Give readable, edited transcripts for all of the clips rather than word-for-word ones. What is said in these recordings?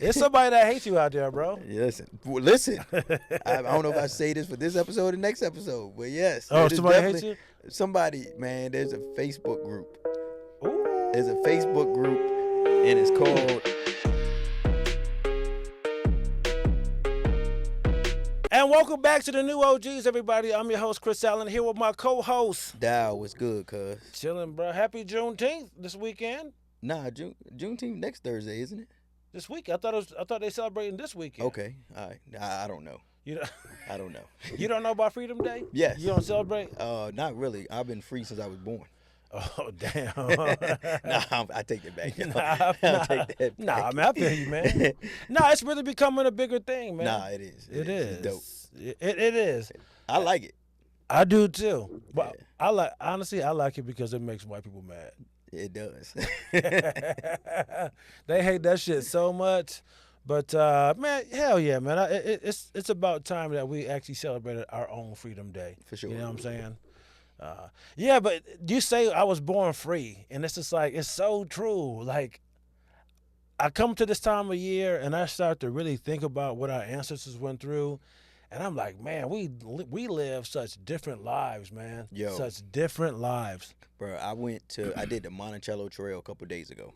It's somebody that hates you out there, bro. Listen. I don't know if I say this for this episode or next episode, but yes. Oh, somebody hates you? Somebody, man, there's a Facebook group. Ooh. There's a Facebook group, and it's called... And welcome back to the New OGs, everybody. I'm your host, Chris Allen, here with my co-host. Dowell, what's good, cuz? Chilling, bro. Happy Juneteenth this weekend. Nah, Juneteenth next Thursday, isn't it? This week? I thought they celebrating this weekend. Okay, all right. I don't know. I don't know. You don't know about Freedom Day? Yes. You don't celebrate? Not really. I've been free since I was born. Oh, damn. I take it back. I'll take that back. Nah, I mean, I feel you, man. Nah, it's really becoming a bigger thing, man. Nah, it is. It is. It's dope. It is. I like it. I do too. But Yeah. I like it because it makes white people mad. It does. They hate that shit so much. But man, hell yeah, man. It's about time that we actually celebrated our own Freedom Day. For sure. You know what I'm saying? Yeah, but you say I was born free, and it's just like, it's so true. Like, I come to this time of year, and I start to really think about what our ancestors went through, and I'm like, man, we live such different lives, man. Yo. Such different lives. Bro, I did the Monticello Trail a couple days ago,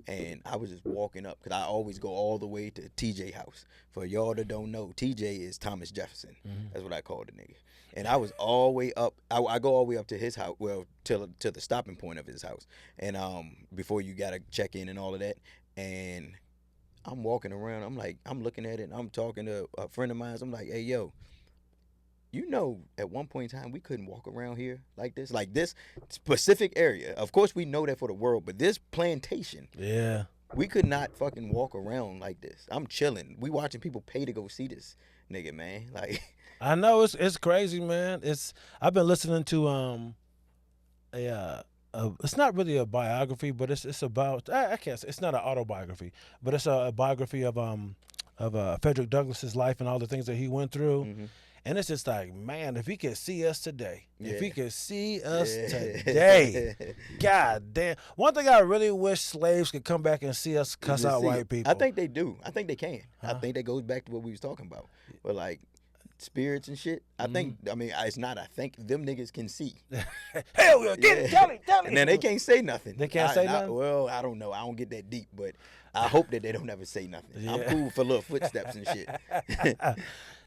and I was just walking up, because I always go all the way to TJ house. For y'all that don't know, TJ is Thomas Jefferson. Mm-hmm. That's what I call the nigga. And I was all the way up. I go all the way up to his house, well, to the stopping point of his house. And before you got to check in and all of that. And I'm walking around. I'm looking at it. And I'm talking to a friend of mine. I'm like, hey, yo, you know, at one point in time, we couldn't walk around here like this specific area. Of course, we know that for the world. But this plantation. Yeah. We could not fucking walk around like this. I'm chilling. We watching people pay to go see this nigga, man. Like... I know it's crazy, man. I've been listening to it's not really a biography, but it's about I can't say it's not an autobiography, but it's a biography of Frederick Douglass's life and all the things that he went through. Mm-hmm. And it's just like, man, if he could see us today, if he could see us Yeah. today, god damn. One thing I really wish slaves could come back and see us cuss out white people. I think they do. I think they can. I think that goes back to what we was talking about. But like spirits and shit, I think, I mean, it's not, I think them niggas can see. Hell yeah, get it, tell him. And then they can't say nothing. They can't say nothing? Well, I don't know. I don't get that deep, but I hope that they don't ever say nothing. Yeah. I'm cool for little footsteps and shit.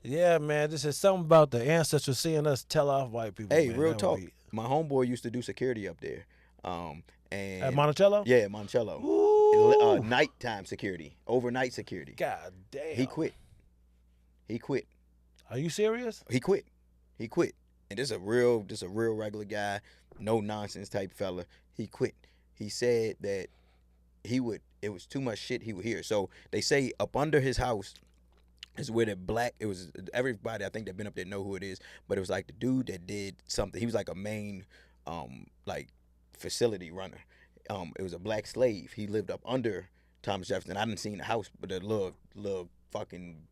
Yeah, man, this is something about the ancestors seeing us tell off white people. Hey, man. real That talk. would be- My homeboy used to do security up there. And At Monticello? Yeah, Monticello. Ooh. Nighttime security, overnight security. God damn. He quit. Are you serious? He quit. And this a real regular guy, no nonsense type fella. He quit. He said that it was too much shit he would hear. So they say up under his house is where it was everybody I think that been up there know who it is, but it was like the dude that did something. He was like a main like facility runner. It was a black slave. He lived up under Thomas Jefferson. I didn't see the house, but the little fucking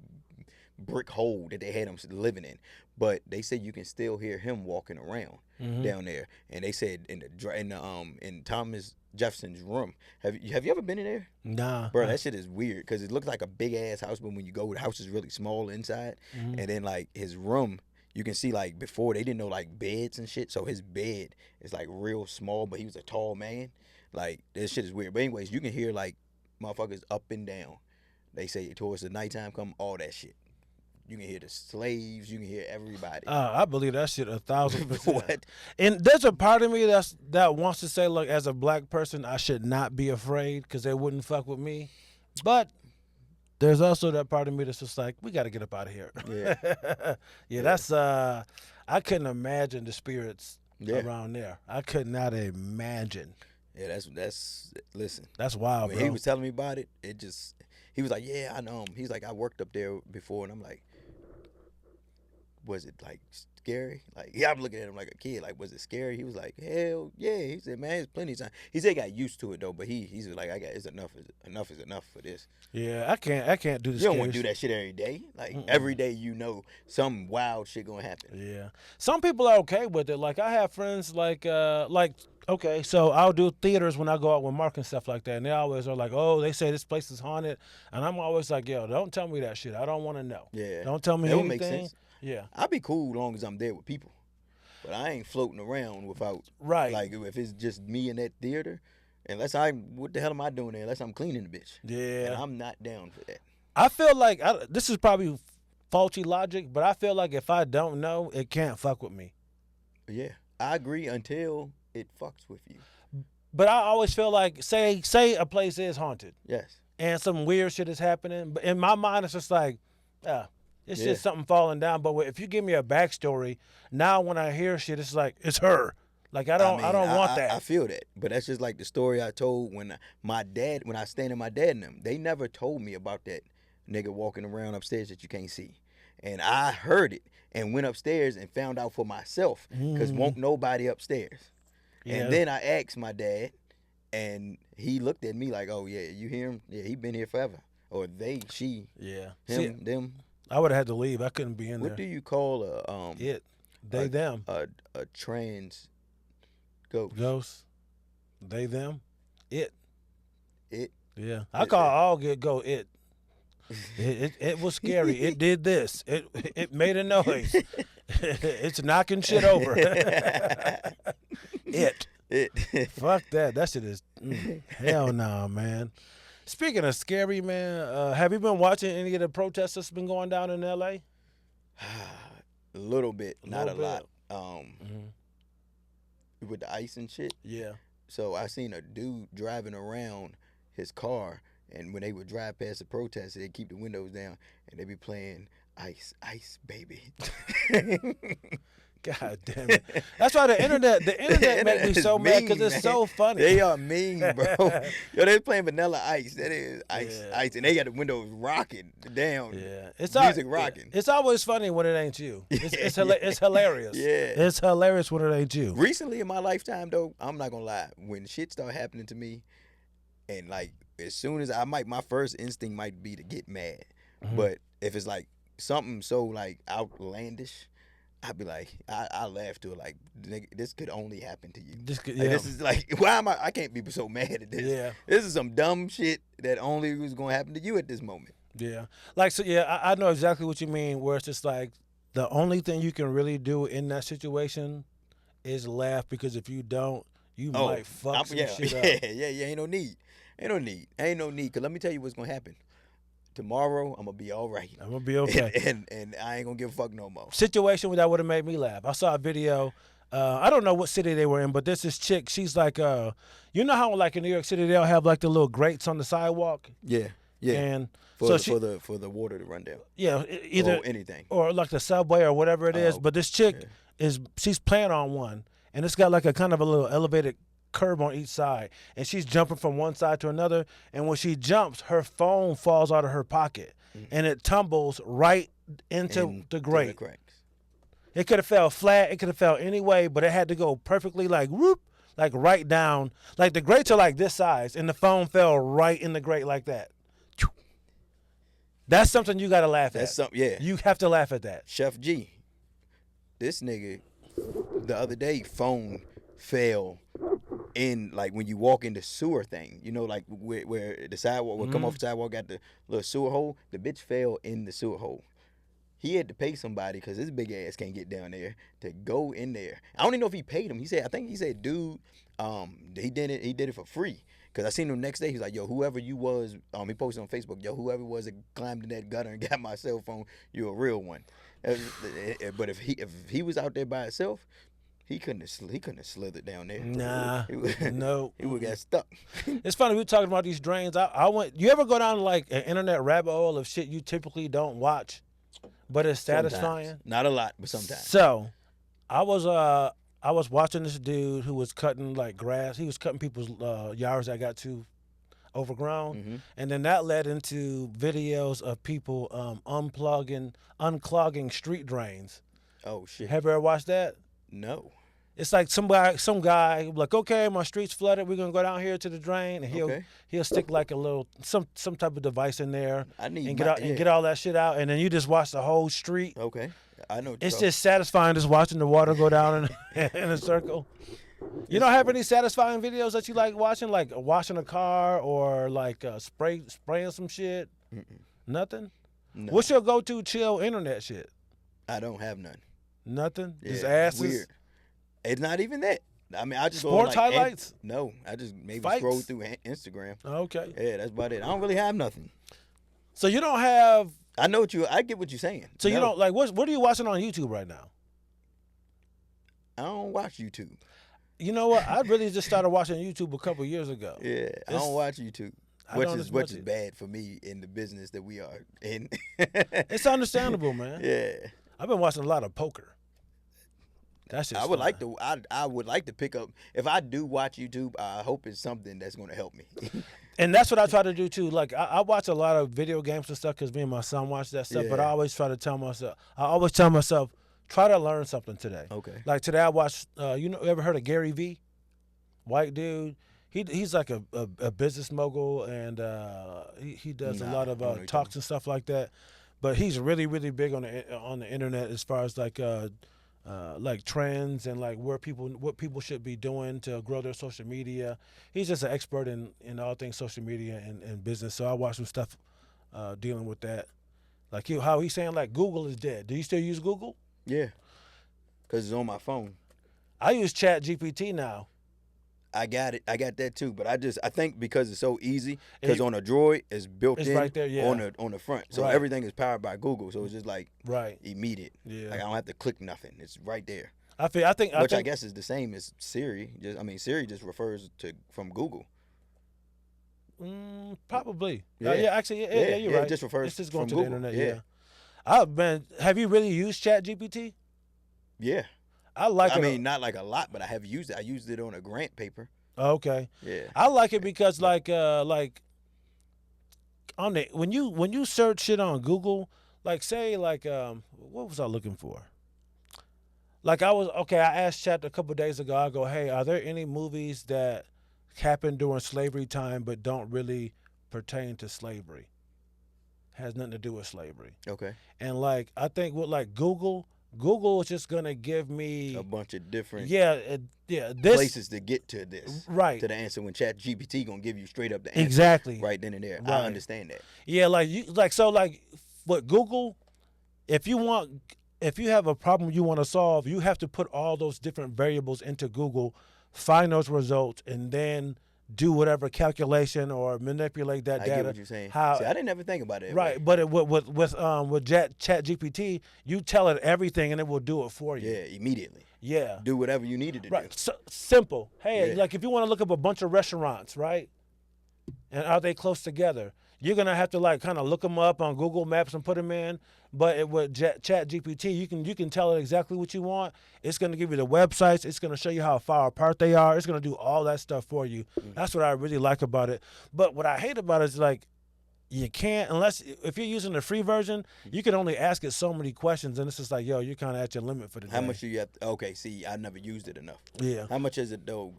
brick hole that they had him living in. But they said you can still hear him walking around down there. And they said in Thomas Jefferson's room. Have you ever been in there? Nah. Bro, that shit is weird because it looks like a big ass house, but when you go, the house is really small inside. And then like his room, you can see like before they didn't know like beds and shit. So his bed is like real small, but he was a tall man. Like this shit is weird. But anyways, you can hear like motherfuckers up and down. They say towards the nighttime come, all that shit. You can hear the slaves. You can hear everybody. I believe that shit 1,000%. What? And there's a part of me that wants to say, look, as a black person, I should not be afraid because they wouldn't fuck with me. But there's also that part of me that's just like, we got to get up out of here. Yeah. Yeah, that's I couldn't imagine the spirits Yeah. around there. I could not imagine. Yeah, that's listen. That's wild, When bro. he was telling me about it, he was like, yeah, I know. He's like, I worked up there before, and I'm like, was it like scary? Like, yeah, I'm looking at him like a kid. Like, was it scary? He was like, hell yeah. He said, man, there's plenty of time. He said he got used to it though, but he's like, it's enough. Enough is enough for this. Yeah, I can't do this. You don't want to do that shit every day. Like every day, you know, some wild shit gonna happen. Yeah, some people are okay with it. Like I have friends like Okay, so I'll do theaters when I go out with Mark and stuff like that, and they always are like, "Oh, they say this place is haunted," and I'm always like, "Yo, don't tell me that shit. I don't want to know. Yeah. Don't tell me That would anything." make sense. Yeah, I'd be cool as long as I'm there with people. But I ain't floating around without, right. like, if it's just me in that theater, what the hell am I doing there? Unless I'm cleaning the bitch. And Yeah, I'm not down for that. I feel like this is probably faulty logic, but I feel like if I don't know, it can't fuck with me. Yeah, I agree until it fucks with you. But I always feel like, say a place is haunted Yes. and some weird shit is happening, but in my mind it's just like, it's just something falling down. But if you give me a backstory, now when I hear shit, it's like it's her. Like I don't want that. I feel that, but that's just like the story I told when I stand in my dad and them. They never told me about that nigga walking around upstairs that you can't see, and I heard it and went upstairs and found out for myself because won't nobody upstairs. Yeah. And then I asked my dad, and he looked at me like, "Oh yeah, you hear him? Yeah, he been here forever." Or they, she, Yeah. him, them. I would have had to leave. I couldn't be in What there. do you call It. They, them. a trans ghost? Ghosts. They, them. It. It. Yeah. I call all go it. It was scary. It did this. It made a noise. It's knocking shit over. It. Fuck that. That shit is hell no, man. Speaking of scary, man, have you been watching any of the protests that's been going down in L.A.? A little bit, not a lot. With the ice and shit. Yeah. So I seen a dude driving around his car, and when they would drive past the protest, they'd keep the windows down, and they'd be playing "Ice, Ice, Baby." God damn it! That's why the internet makes me so mad because it's so funny. They are mean, bro. Yo, they playing Vanilla Ice. That is Ice, Ice, and they got the windows rocking down. Yeah, it's music rocking. It's always funny when it ain't you. It's hilarious. Yeah, it's hilarious when it ain't you. Recently in my lifetime, though, I'm not gonna lie. When shit start happening to me, and like as soon as my first instinct might be to get mad, but if it's like something so like outlandish, I'd be like, I laugh to it like, nigga, this could only happen to you. This is like, why am I can't be so mad at this. Yeah. This is some dumb shit that only was going to happen to you at this moment. Yeah. Like, so yeah, I know exactly what you mean, where it's just like, the only thing you can really do in that situation is laugh, because if you don't, you might fuck some shit up. Yeah, ain't no need. Ain't no need, because let me tell you what's going to happen. Tomorrow, I'm going to be all right. I'm going to be okay. And I ain't going to give a fuck no more. Situation that would have made me laugh. I saw a video. I don't know what city they were in, but this chick, she's like, you know how like in New York City, they'll have like the little grates on the sidewalk? Yeah. And for the water to run down. Yeah, either or anything. Or like the subway or whatever it is. But this chick she's playing on one, and it's got like a kind of a little elevated curb on each side, and she's jumping from one side to another, and when she jumps, her phone falls out of her pocket and it tumbles right into the grate. It could have fell flat, it could have fell any way, but it had to go perfectly like whoop, like right down. Like the grates are like this size, and the phone fell right in the grate like that. That's something you gotta laugh at. That's something, yeah. You have to laugh at that. Chef G, this nigga, the other day, phone fell in, like when you walk in the sewer thing, you know, like where the sidewalk will come off the sidewalk, got the little sewer hole. The bitch fell in the sewer hole. He had to pay somebody because his big ass can't get down there to go in there. I don't even know if he paid him. I think he said, dude, he did it for free. Because I seen him the next day. He's like, yo, whoever you was, he posted on Facebook, yo, whoever was that climbed in that gutter and got my cell phone, you a real one. But if he was out there by himself, he couldn't have slithered down there. Nah, no. He would have got stuck. It's funny, we were talking about these drains. I went. You ever go down like an internet rabbit hole of shit you typically don't watch, but it's satisfying? Sometimes. Not a lot, but sometimes. So, I was watching this dude who was cutting like grass. He was cutting people's yards that got too overgrown, and then that led into videos of people unclogging street drains. Oh shit! Have you ever watched that? No. It's like some guy like, okay, my street's flooded. We're gonna go down here to the drain, and he'll stick like a little some type of device in there and get all that shit out, and then you just watch the whole street. Okay, I know. It's just satisfying just watching the water go down in a circle. You don't have any satisfying videos that you like watching, like washing a car or like spraying some shit? Mm-mm. Nothing? No, What's your go-to chill internet shit? I don't have none. Nothing? Yeah, Just it's asses? weird. It's not even that. I mean, I just Sports go on, like highlights? no, I just maybe Fights? scroll through Instagram. Okay. Yeah, that's about it. I don't really have nothing. So you don't have, I know I get what you're saying. so you No, don't, like, what are you watching on YouTube right now? I don't watch YouTube. You know what? I really just started watching YouTube a couple years ago. Yeah, I don't watch YouTube. I Which don't is as which much is as- bad for me in the business that we are in. It's understandable, man. Yeah. I've been watching a lot of poker. That's just I would like to. I would like to pick up. If I do watch YouTube, I hope it's something that's going to help me. And that's what I try to do too. Like I watch a lot of video games and stuff because me and my son watch that stuff. But I Yeah. always try to tell myself, try to learn something today. Okay. Like today, I watched. You ever heard of Gary V? White dude. He's like a business mogul, and he does a Nah, lot of I don't know talks and stuff like that. But he's really big on the internet as far as like trends and like what people should be doing to grow their social media. He's just an expert in all things social media and business. So I watch some stuff dealing with that. Like how he's saying like Google is dead. Do you still use Google? Yeah. Because it's on my phone. I use Chat GPT now. I got it. I got that too. But I think because it's so easy, because It- on a Droid, it's built It's in right there, yeah. on the front. So Right. everything is powered by Google. So it's just like Right. immediate. Yeah. Like I don't have to click nothing. It's right there. I think Which I guess is the same as Siri. Siri just refers to from Google. Probably. Yeah. Yeah, actually, yeah, you're right. It just refers It's just going from to Google. the internet. Yeah. Have you really used Chat GPT? Yeah. I like I it. mean, not like a lot, but I have used it. I used it on a grant paper. Okay. Yeah. I like it because like on the when you search shit on Google, like say like what was I looking for? Like I asked Chat a couple days ago. I go, hey, are there any movies that happened during slavery time but don't really pertain to slavery? Has nothing to do with slavery. Okay. And like I think with like Google is just gonna give me A bunch of different this places to get to this. right. To the answer when Chat GPT gonna give you straight up the answer. Exactly. Right then and there. Right. I understand that. Yeah, like what Google, if you have a problem you want to solve, you have to put all those different variables into Google, find those results, and then do whatever calculation or manipulate that I data. get what you're saying. How See, I didn't ever think about it. right, but with Chat GPT, you tell it everything and it will do it for you. Yeah, immediately. Yeah. Do whatever you needed to Right. do. So, simple. Hey, Yeah. like if you want to look up a bunch of restaurants, right? And are they close together? You're gonna have to like kind of look them up on Google Maps and put them in. But with Chat GPT, you can tell it exactly what you want. It's gonna give you the websites. It's gonna show you how far apart they are. It's gonna do all that stuff for you. That's what I really like about it. But what I hate about it is like you can't if you're using the free version, you can only ask it so many questions, and it's just like, yo, you're kind of at your limit for the day. How much do you have to, okay, see, I never used it enough. Yeah. How much is it though,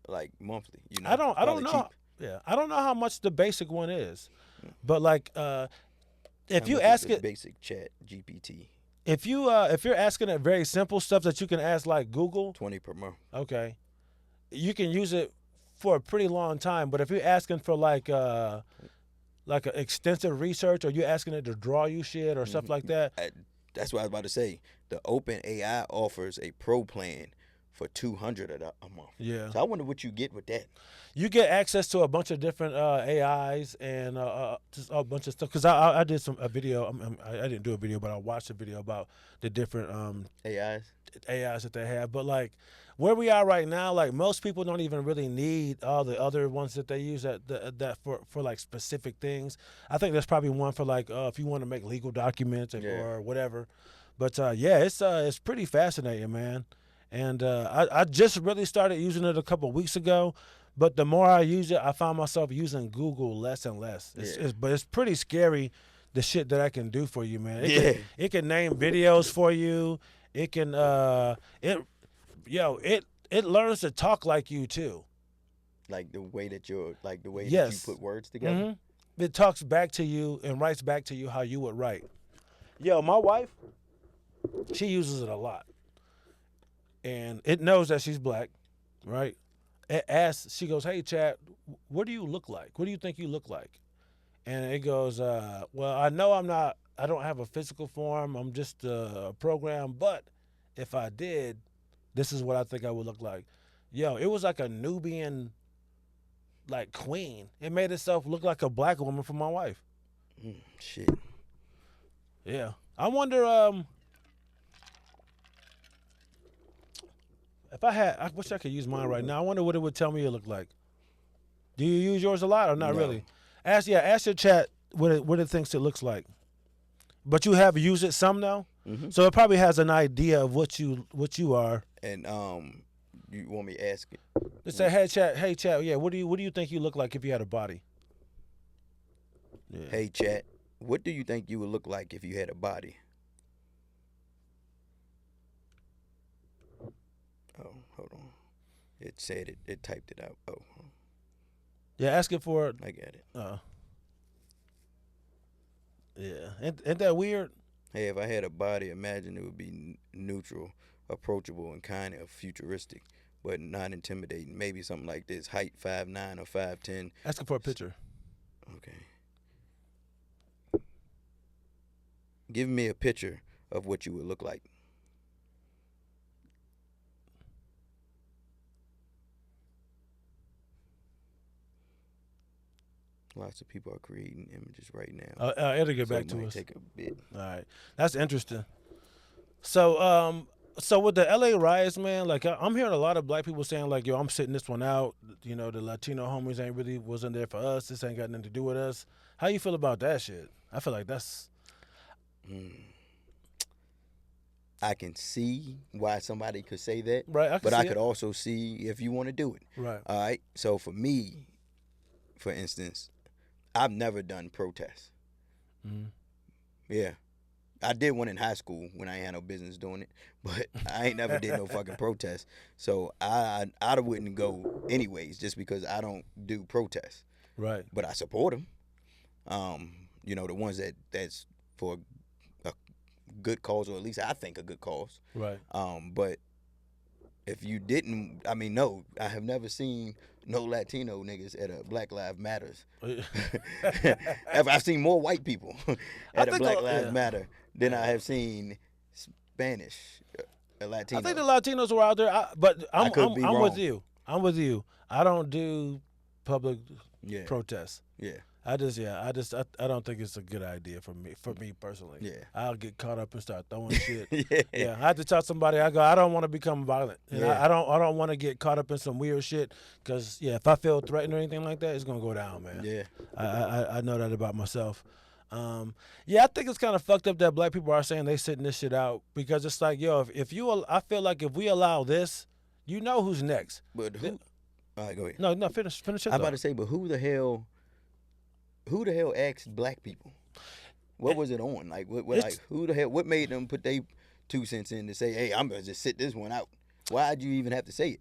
like monthly? You know, I don't Probably know. cheap. Yeah, I don't know how much the basic one is, but like if How you much ask is the it, basic Chat GPT, if you're asking it very simple stuff that you can ask like Google, 20 per month. okay, you can use it for a pretty long time. But if you're asking for like a extensive research, or you're asking it to draw you shit or stuff like that, That's what I was about to say. The Open AI offers a pro plan for $200 a month. yeah, So I wonder what you get with that. you get access to a bunch of different AIs and just a bunch of stuff. Because I did a video. I didn't do a video, but I watched a video about the different AIs. AIs that they have. But like where we are right now, like most people don't even really need all the other ones that they use that for like specific things. I think there's probably one for like if you want to make legal documents or whatever. But yeah, it's pretty fascinating, man. And I just really started using it a couple of weeks ago. But the more I use it, I find myself using Google less and less. But it's pretty scary, the shit that I can do for you, man. It can name videos for you. It can it learns to talk like you too. Like the way that that you Yes. put words together. Mm-hmm. It talks back to you and writes back to you how you would write. Yo, my wife, she uses it a lot. And it knows that she's black. right? She goes, "Hey, Chad, what do you look like? What do you think you look like?" And it goes, "Well, I know I don't have a physical form. I'm just a program. But if I did, this is what I think I would look like." Yo, it was like a Nubian, like queen. It made itself look like a black woman for my wife. Shit. Yeah, I wonder. If I wish I could use mine right now. I wonder what it would tell me it looked like. Do you use yours a lot or not No. really? Ask your chat what it thinks it looks like. But you have used it some now, so it probably has an idea of what you are. And you want me to ask it? Just say, hey chat, yeah. What do you think you look like if you had a body? Yeah. Hey chat, what do you think you would look like if you had a body? Oh, hold on. It said it. It typed it out. Oh, Yeah, ask it for it. I got it. Yeah, ain't that weird? Hey, if I had a body, imagine it would be neutral, approachable, and kind of futuristic, but not intimidating. Maybe something like this: height 5'9" or 5'10". Ask it for a picture. Okay. Give me a picture of what you would look like. Lots of people are creating images right now. It'll get So back it to might us. take a bit. All right, that's interesting. So so with the LA riots, man, like I'm hearing a lot of black people saying like, "Yo, I'm sitting this one out. You know, the Latino homies wasn't there for us. This ain't got nothing to do with us." How you feel about that shit? I feel like that's I can see why somebody could say that, right. but I see could it. also see if you want to do it. Right. All right. So for me, for instance, I've never done protests. Yeah. I did one in high school when I ain't had no business doing it, but I ain't never did no fucking protest. So I wouldn't go anyways, just because I don't do protests. Right. But I support them. You know, the ones that's for a good cause, or at least I think a good cause. Right. But if you didn't, I mean, no, I have never seen no Latino niggas at a Black Lives Matters. I've seen more white people at a Black Lives Matter than I have seen Spanish Latino. I think the Latinos were out there, but I'm wrong. with you. I'm with you. I don't do public protests. Yeah. I don't think it's a good idea for me personally. Yeah. I'll get caught up and start throwing shit. Yeah. I have to tell somebody. I don't want to become violent. And Yeah. I don't want to get caught up in some weird shit. Cause if I feel threatened or anything like that, it's gonna go down, man. Yeah. I know that about myself. I think it's kind of fucked up that black people are saying they sitting this shit out, because it's like, yo, I feel like if we allow this, you know who's next. But who? All right, go ahead. No, finish it. I'm about to say, but who the hell asked black people? What was it on? Like, like who the hell? What made them put their 2 cents in to say, "Hey, I'm gonna just sit this one out"? Why'd you even have to say it?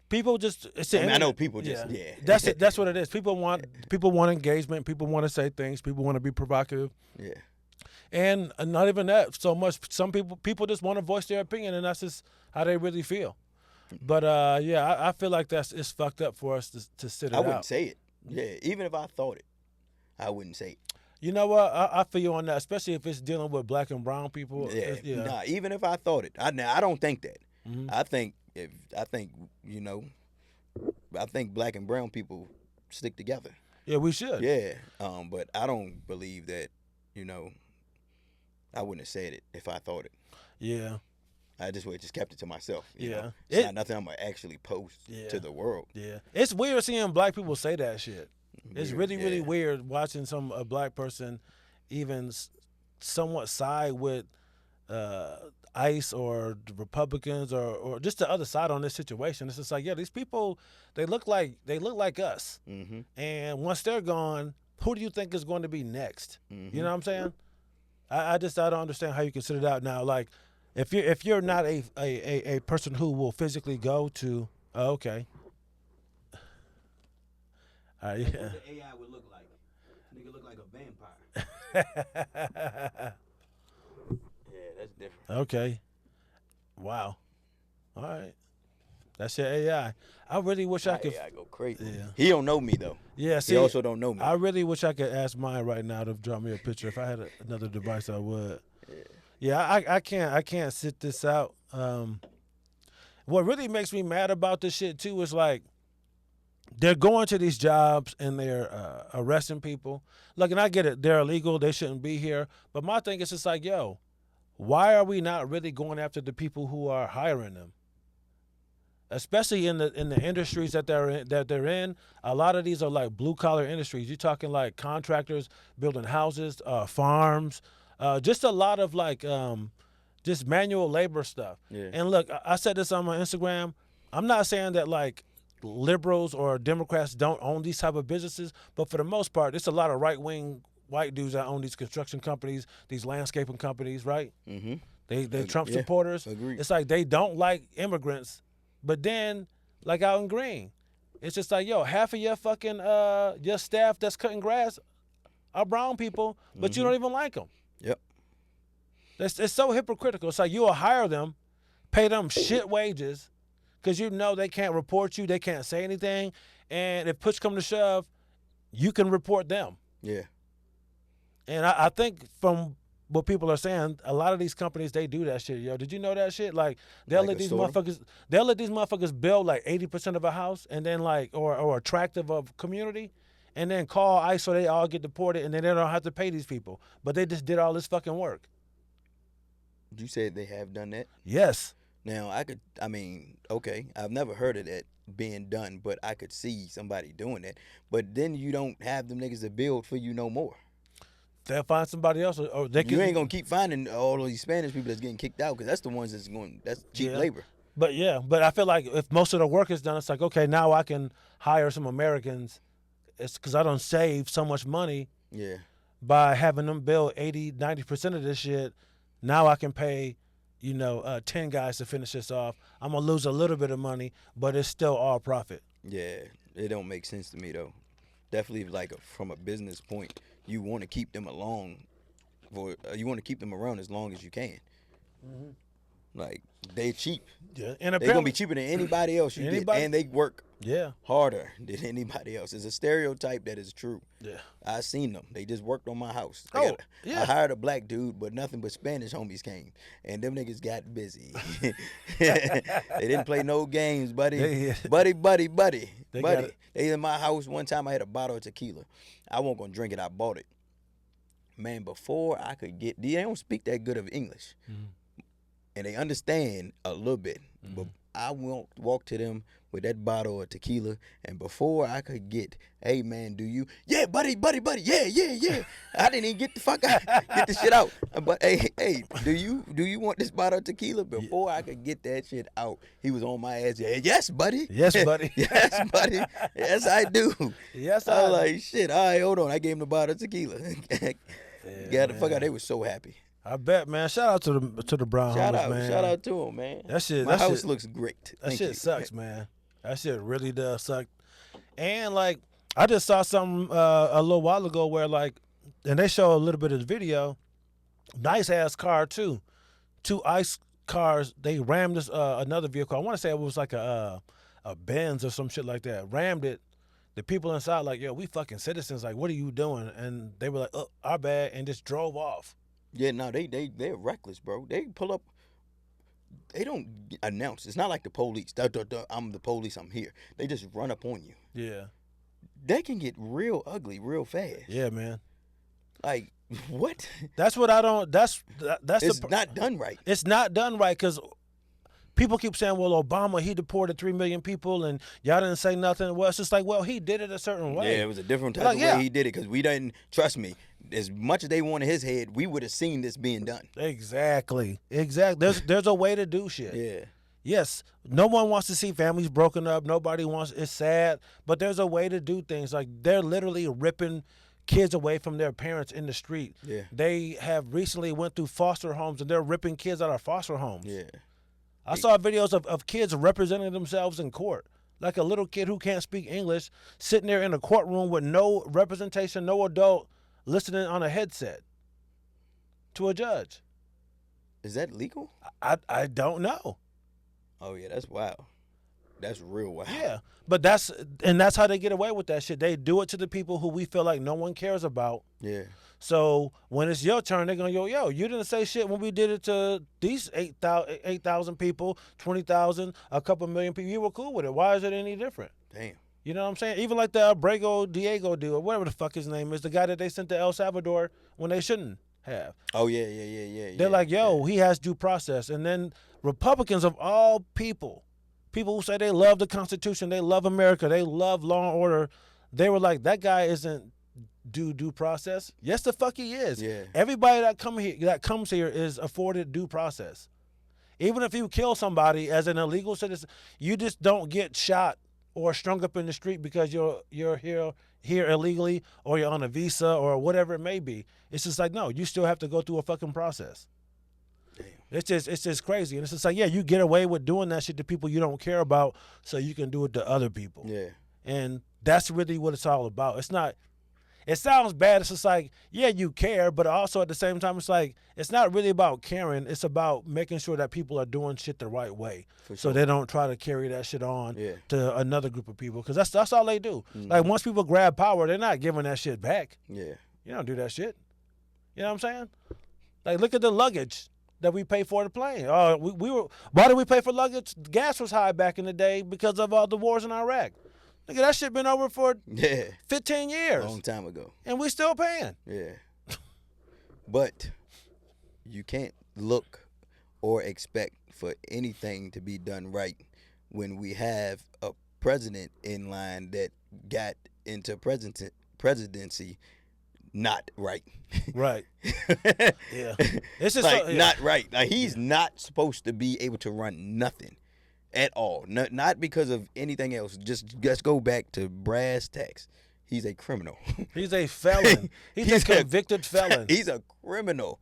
People just. I know people just. Yeah. That's it. That's what it is. People want engagement. People want to say things. People want to be provocative. Yeah. And not even that so much. Some people just want to voice their opinion, and that's just how they really feel. But I feel like it's fucked up for us to sit it out. I wouldn't say it. Yeah, even if I thought it, I wouldn't say it. You know what? I feel you on that, especially if it's dealing with black and brown people. Yeah. Nah, even if I thought it, I don't think that. Mm-hmm. I think I think black and brown people stick together. Yeah, we should. Yeah. But I don't believe that. I wouldn't have said it if I thought it. Yeah. I just kept it to myself. You know? Yeah. It's not nothing I'm gonna actually post to the world. Yeah. It's weird seeing black people say that shit. It's really, really yeah. weird watching a black person even somewhat side with ICE or the Republicans or just the other side on this situation. It's just like, yeah, these people, they look like us. Mm-hmm. And once they're gone, who do you think is going to be next? Mm-hmm. You know what I'm saying? I don't understand how you can sit it out now. Like, if you're not a person who will physically go to, okay. Yeah. What the AI would look like? Nigga look like a vampire. Yeah, that's different. Okay. Wow. All right. That's your AI. I really wish I could. I go crazy. Yeah. He don't know me though. Yeah. He See, also don't know me. I really wish I could ask mine right now to draw me a picture. If I had another device, I would. Yeah, I can't sit this out. What really makes me mad about this shit too is like they're going to these jobs and they're arresting people. Look, and I get it, they're illegal, they shouldn't be here. But my thing is just like, yo, why are we not really going after the people who are hiring them? Especially in the industries that they're in. A lot of these are like blue collar industries. You're talking like contractors building houses, farms, just a lot of like just manual labor stuff. Yeah. And look, I said this on my Instagram. I'm not saying that like liberals or Democrats don't own these type of businesses, but for the most part, it's a lot of right wing white dudes that own these construction companies, these landscaping companies, right? Mm-hmm. They Trump supporters. Agreed. It's like they don't like immigrants, but then like out in Green, it's just like, yo, half of your fucking your staff that's cutting grass are brown people, but you don't even like them. Yep. It's so hypocritical. It's like you'll hire them, pay them shit wages, because you know they can't report you, they can't say anything, and if push come to shove, you can report them. Yeah. And I think from what people are saying, a lot of these companies, they do that shit, yo. Did you know that shit? Like they'll Like let a these store? motherfuckers build like 80% of a house, and then like or a tract of a community, and then call ICE so they all get deported, and then they don't have to pay these people, but they just did all this fucking work. You said they have done that. Yes. Now okay, I've never heard of that being done, but I could see somebody doing that. But then you don't have them niggas to build for you no more. They'll find somebody else, or they can. You ain't gonna keep finding all of these Spanish people that's getting kicked out because that's the ones that's cheap labor. But I feel like if most of the work is done, it's like, okay, now I can hire some Americans. It's because I don't save so much money Yeah. by having them build 80-90% of this shit. Now I can pay, 10 guys to finish this off. I'm gonna lose a little bit of money, but it's still all profit. Yeah, it don't make sense to me though. Definitely, like from a business point, you want to keep them you want to keep them around as long as you can. Mm-hmm. Like they cheap. Yeah, and They're gonna be cheaper than anybody else you get, and they work harder than anybody else. It's a stereotype that is true. Yeah, I seen them. They just worked on my house. I hired a black dude, but nothing but Spanish homies came, and them niggas got busy. They didn't play no games, buddy. Buddy. They in my house one time. I had a bottle of tequila. I wasn't gonna drink it. I bought it. Man, before I could get, they don't speak that good of English, and they understand a little bit, but I walk to them with that bottle of tequila, and before I could get, hey man, do you? Yeah, buddy, yeah. I didn't even get the fuck out, get the shit out. But hey, do you want this bottle of tequila? Before I could get that shit out, he was on my ass. Yeah, yes, buddy. Yes, buddy. Yes, buddy. Yes, I do. Yes, I was like, shit. All right, hold on. I gave him the bottle of tequila. Got the fuck out. They was so happy. I bet, man. Shout out to the brown homies, man. Shout out to him, man. My house looks great. That shit sucks, man. That shit really does suck. And like, I just saw something a little while ago where like, and they show a little bit of the video. Nice ass car too. 2 ICE cars. They rammed this another vehicle. I want to say it was like a Benz or some shit like that. Rammed it. The people inside like, yo, we fucking citizens. Like, what are you doing? And they were like, oh, our bad, and just drove off. Yeah, no, they're reckless, bro. They pull up. They don't announce. It's not like the police. I'm the police. I'm here. They just run up on you. Yeah. They can get real ugly real fast. Yeah, man. Like what? That's what I don't. That's It's not done right. It's not done right because people keep saying, well, Obama, he deported 3 million people and y'all didn't say nothing. Well, it's just like, well, he did it a certain way. Yeah, it was a different type of way he did it because we didn't, trust me, as much as they wanted his head, we would have seen this being done. Exactly. There's a way to do shit. Yeah. Yes, no one wants to see families broken up. Nobody wants, it's sad, but there's a way to do things. Like they're literally ripping kids away from their parents in the street. Yeah. They have recently went through foster homes and they're ripping kids out of foster homes. Yeah. I saw videos of kids representing themselves in court. Like a little kid who can't speak English sitting there in a courtroom with no representation, no adult listening on a headset to a judge. Is that legal? I don't know. Oh, yeah, that's wild. That's real wild. Yeah, but that's how they get away with that shit. They do it to the people who we feel like no one cares about. Yeah. So when it's your turn, they're gonna yo, you didn't say shit when we did it to these 8,000 people, 20,000, a couple million people. You were cool with it. Why is it any different? Damn. You know what I'm saying? Even like the Abrego Diego dude, or whatever the fuck his name is, the guy that they sent to El Salvador when they shouldn't have. Oh yeah. They're like, yo, he has due process. And then Republicans of all people who say they love the Constitution, they love America, they love law and order, they were like, that guy isn't due process. Yes, the fuck he is. Yeah. Everybody that comes here is afforded due process. Even if you kill somebody as an illegal citizen, you just don't get shot or strung up in the street because you're here illegally, or you're on a visa or whatever it may be. It's just like, no, you still have to go through a fucking process. Damn. It's just crazy. And it's just like, yeah, you get away with doing that shit to people you don't care about so you can do it to other people. Yeah. And that's really what it's all about. It's not, it sounds bad. It's just like, yeah, you care, but also at the same time, it's like, it's not really about caring. It's about making sure that people are doing shit the right way. For So sure. they don't try to carry that shit on Yeah. to another group of people. Because that's all they do. Mhm. Like, once people grab power, they're not giving that shit back. Yeah. You don't do that shit. You know what I'm saying? Like, look at the luggage that we pay for the plane. Why did we pay for luggage? Gas was high back in the day because of all the wars in Iraq. Look at that shit been over for Yeah. 15 years. Long time ago. And we still paying. Yeah. But you can't look or expect for anything to be done right when we have a president in line that got into presidency not right. Right. Yeah. It's just like so, yeah. not right. Like he's not supposed to be able to run nothing at all. Not because of anything else. Just let's go back to brass tacks. He's a criminal. He's a felon. He's a convicted felon. He's a criminal.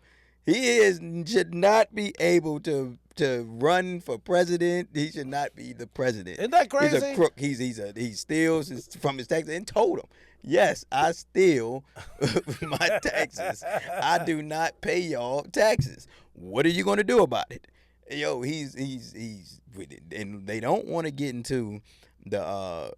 Should not be able to run for president. He should not be the president. Isn't that crazy? He's a crook. He steals from his taxes and told him, yes, I steal my taxes. I do not pay y'all taxes. What are you going to do about it? Yo, he's with it, and they don't want to get into the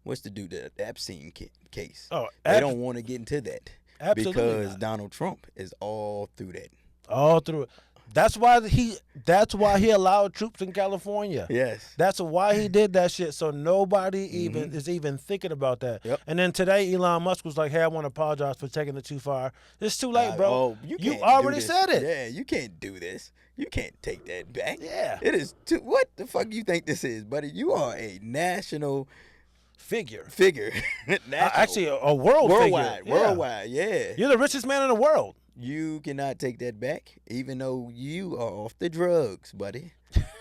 what's the dude, the Epstein case. Oh, they don't want to get into that. Absolutely Because not. Donald Trump is all through that. All through it. That's why he allowed troops in California. Yes. That's why he did that shit. So nobody is even thinking about that. Yep. And then today Elon Musk was like, "Hey, I want to apologize for taking it too far." It's too late, bro. Oh, you You can't already do this. said it. Yeah, you can't do this. You can't take that back. Yeah. It is too. What the fuck you think this is, buddy? You are a national Figure. National. Actually, a worldwide. worldwide. Worldwide. Yeah. You're the richest man in the world. You cannot take that back, even though you are off the drugs, buddy.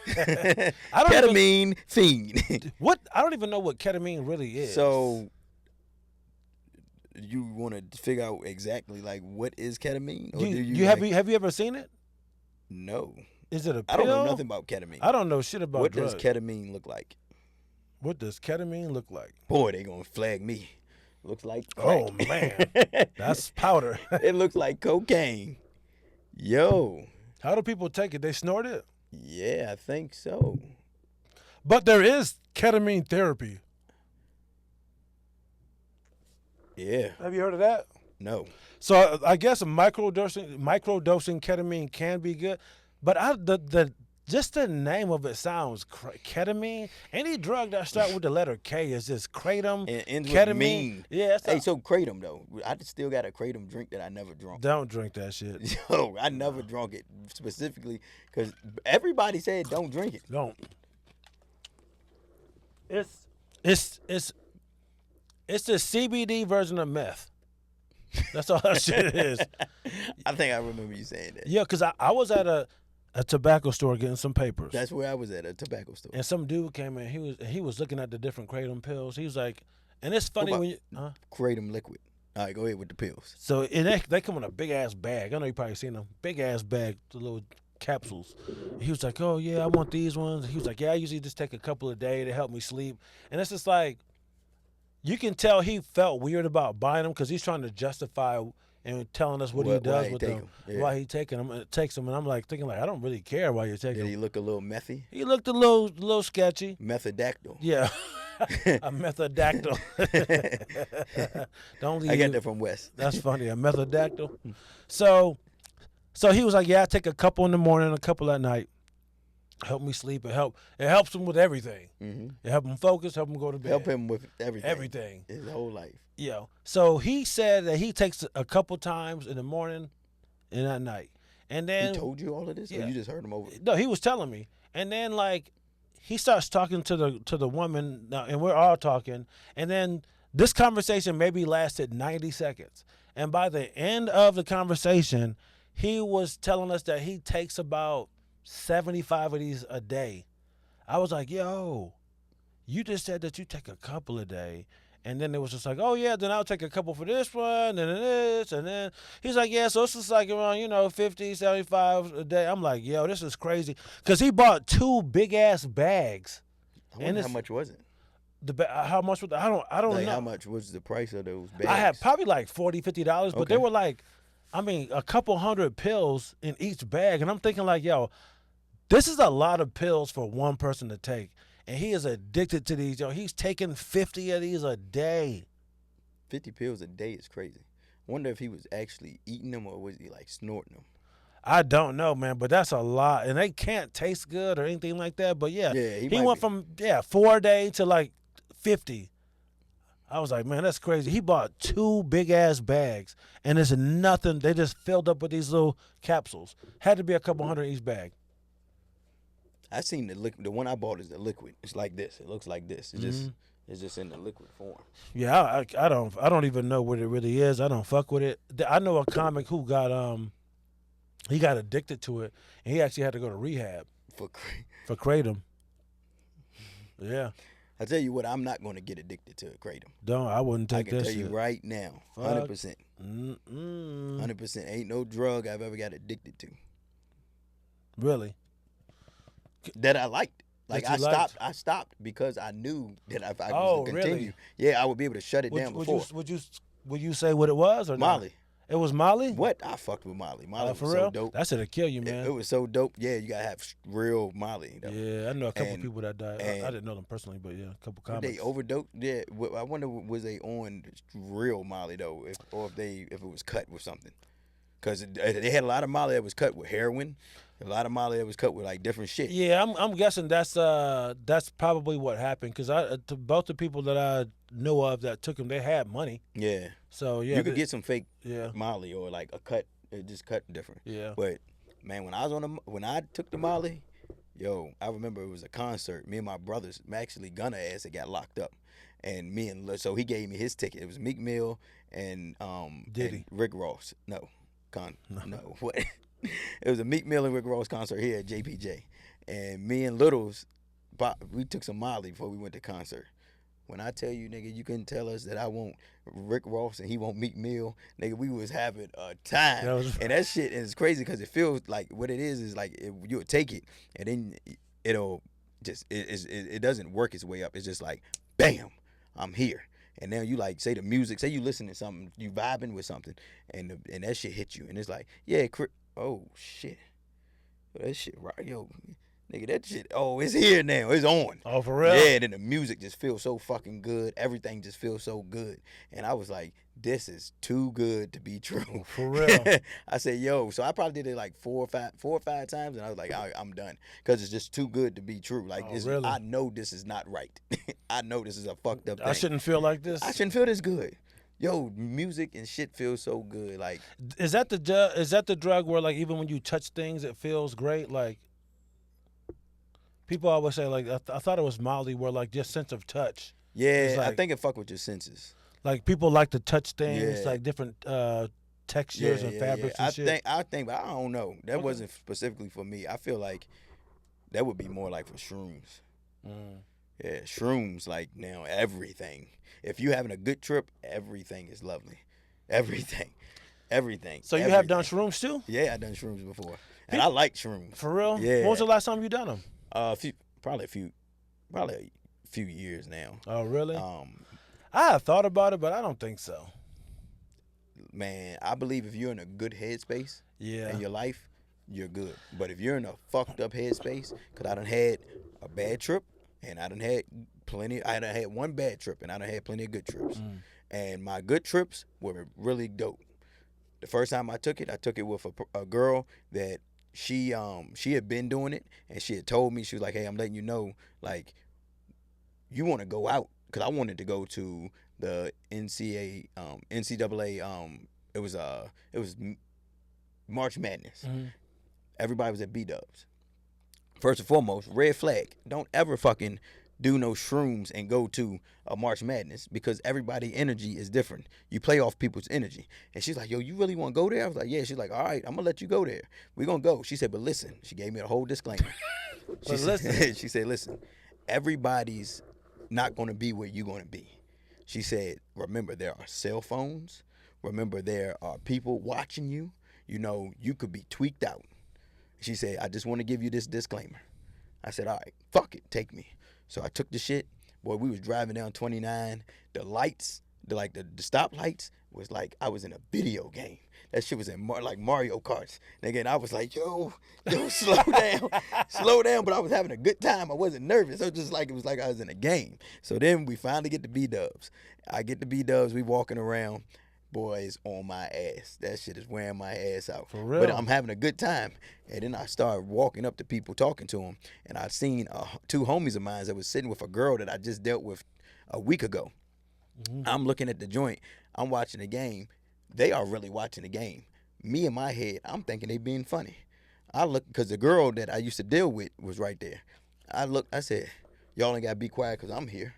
I don't Ketamine fiend. What? I don't even know what ketamine really is. So you want to figure out exactly like what is ketamine? Or do you have you ever seen it? No. Is it a pill? I don't know nothing about ketamine. I don't know shit about What drugs. does ketamine look like? What does ketamine look like? Boy, they gonna flag me. Looks like crack. Oh man, that's powder. It looks like cocaine. Yo. How do people take it? They snort it. Yeah, I think so. But there is ketamine therapy. Yeah. Have you heard of that? No. So I guess microdosing ketamine can be good, but just the name of it sounds ketamine. Any drug that starts with the letter K is just kratom. And ends ketamine. with mean. Yeah. Hey, so kratom though. I still got a kratom drink that I never drunk. Don't drink that shit. Yo, I never drunk it specifically because everybody said don't drink it. Don't. It's the CBD version of meth. That's all that shit is. I think I remember you saying that. Yeah, because I was at a tobacco store getting some papers. That's where I was at, a tobacco store. And some dude came in. He was looking at the different kratom pills. He was like, and it's funny when you Kratom liquid. All right, go ahead with the pills. So and they come in a big ass bag. I know you probably seen them. Big ass bag, the little capsules. He was like, "Oh yeah, I want these ones." He was like, "Yeah, I usually just take a couple a day to help me sleep." And it's just like, You can tell he felt weird about buying them because he's trying to justify and telling us what he does with them, why he taking them, and takes them, and I'm like thinking like I don't really care why you're taking them. Did he look a little methy? He looked a little sketchy. Methodactyl. Yeah, a methadactyl. Don't leave. I got that from Wes. That's funny, a methadactyl. So he was like, yeah, I take a couple in the morning, a couple at night. Help me sleep. It helps him with everything. Mm-hmm. It help him focus. Help him go to bed. Help him with everything. Everything. His whole life. Yeah. So he said that he takes a couple times in the morning and at night. And then he told you all of this, or you just heard him over? No, he was telling me. And then like he starts talking to the woman, and we're all talking. And then this conversation maybe lasted 90 seconds. And by the end of the conversation, he was telling us that he takes about 75 of these a day. I was like, yo, you just said that you take a couple a day. And then it was just like, oh, yeah, then I'll take a couple for this one, and then this, and then he's like, yeah, so it's just like around, 50, 75 a day. I'm like, yo, this is crazy. Because he bought 2 big-ass bags. I wonder how much was it? How much was I don't like know. How much was the price of those bags? I had probably like $40, $50, but they were like, a couple hundred pills in each bag. And I'm thinking like, yo, this is a lot of pills for one person to take. And he is addicted to these. Yo, he's taking 50 of these a day. 50 pills a day is crazy. I wonder if he was actually eating them or was he like snorting them? I don't know, man, but that's a lot. And they can't taste good or anything like that. But yeah he went from 4 a day to like 50. I was like, man, that's crazy. He bought 2 big-ass bags, and it's nothing. They just filled up with these little capsules. Had to be a couple hundred each bag. I seen the one I bought is the liquid. It's like this. It looks like this. It's just in the liquid form. Yeah, I don't even know what it really is. I don't fuck with it. I know a comic who got he got addicted to it, and he actually had to go to rehab for kratom. Yeah. I tell you what, I'm not going to get addicted to kratom. I wouldn't take that shit. I can tell you right now, 100%. 100%. Ain't no drug I've ever got addicted to. Really? That I liked. Like I stopped because I knew that if I was to continue, really? Yeah, I would be able to shut it down before. Would you say what it was or Molly? Not? It was Molly? What? I fucked with Molly. Molly was for so real? dope. That shit'll kill you, man. It was so dope. Yeah, you gotta have real Molly. Though. Yeah, I know a couple people that died. I didn't know them personally, but yeah, a couple comics. They overdosed. Yeah, I wonder was they on real Molly though, if it was cut with something. Because they had a lot of Molly that was cut with heroin, a lot of Molly that was cut with like different shit. Yeah, I'm guessing that's probably what happened. Because both the people that I know of that took them, they had money. Yeah. So yeah, you could get some fake Molly or like a cut, it just cut different. Yeah. But man, when I took the Molly, yo, I remember it was a concert. Me and my brothers, actually Gunna ass that got locked up, and so he gave me his ticket. It was Meek Mill and and Rick Ross. No. No, what? It was a Meek Mill and Rick Ross concert here at JPJ, and me and Littles, we took some Molly before we went to concert. When I tell you, nigga, you couldn't tell us that I want Rick Ross and he want Meek Mill, nigga, we was having a time. And that shit is crazy because it feels like what it is like you'll take it and then it'll just it doesn't work its way up. It's just like, bam, I'm here. And now you like say the music, say you listen to something, you vibing with something, and that shit hit you, and it's like, yeah, oh shit, that shit right, yo, nigga, that shit, oh, it's here now, it's on. Oh, for real? Yeah, and then the music just feels so fucking good, everything just feels so good, and I was like, this is too good to be true. For real. I said, yo, so I probably did it like 4 or 5 times, and I was like, I'm done, because it's just too good to be true. Like, really? I know this is not right. I know this is a fucked up thing. I shouldn't feel like this. I shouldn't feel this good. Yo, music and shit feels so good. Like, is that the drug where like even when you touch things it feels great? Like, people always say like I thought it was Molly where like just sense of touch. Yeah, like, I think it fuck with your senses. Like people like to touch things, like different textures and fabrics and shit. I think, but I don't know. That wasn't specifically for me. I feel like that would be more like for shrooms. Yeah, shrooms, like now everything. If you having a good trip, everything is lovely. Everything. So you have done shrooms too? Yeah, I done shrooms before, and I like shrooms. For real? Yeah. When was the last time you done them? Probably a few years now. Oh really? I have thought about it, but I don't think so. Man, I believe if you're in a good headspace Yeah. in your life, you're good. But if you're in a fucked up headspace, because I done had a bad trip, and I done had one bad trip, and I done had plenty of good trips. And my good trips were really dope. The first time I took it with a girl that she had been doing it, and she had told me, she was like, hey, I'm letting you know, like, you want to go out, because I wanted to go to the NCAA. It was March Madness. Everybody was at B-Dubs. First and foremost, red flag. Don't ever fucking do no shrooms and go to a March Madness, because everybody's energy is different. You play off people's energy. And she's like, yo, you really want to go there? I was like, yeah. She's like, all right, I'm going to let you go there. We're going to go. She said, but listen. She gave me a whole disclaimer. She said, listen, everybody's not going to be where you're going to be. She said, remember, there are cell phones. Remember, there are people watching you. You know, you could be tweaked out. She said, I just want to give you this disclaimer. I said, all right, fuck it, take me. So I took the shit. Boy, we was driving down 29. The lights, the stop lights was like I was in a video game. That shit was in like Mario Karts. And again, I was like, yo, slow down. Slow down. But I was having a good time. I wasn't nervous. It was like I was in a game. So then we finally get to B-Dubs. I get to B-Dubs. We walking around. Boys on my ass. That shit is wearing my ass out. For real. But I'm having a good time. And then I started walking up to people, talking to them. And I seen two homies of mine that was sitting with a girl that I just dealt with a week ago. I'm looking at the joint. I'm watching the game. They are really watching the game. Me in my head, I'm thinking they being funny. I look, because the girl that I used to deal with was right there. I said, y'all ain't got to be quiet because I'm here.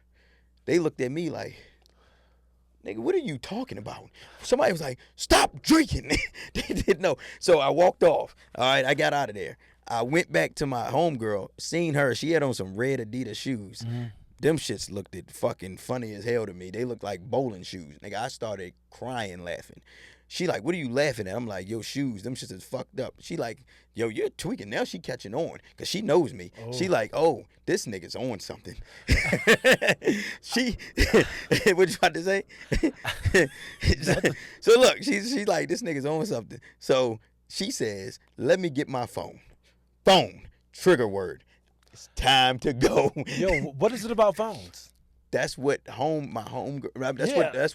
They looked at me like, nigga, what are you talking about? Somebody was like, stop drinking. They didn't know. So I walked off. All right, I got out of there. I went back to my homegirl, seen her. She had on some red Adidas shoes. Them shits looked fucking funny as hell to me. They looked like bowling shoes. Nigga, I started crying laughing. She like, what are you laughing at? I'm like, yo, shoes. Them shits is fucked up. She like, yo, you're tweaking. Now she catching on because she knows me. Oh. She like, oh, this nigga's on something. She, what you about to say? So look, she's like, this nigga's on something. So she says, let me get my phone. Phone, trigger word. It's time to go. Yo, what is it about phones? That's what that's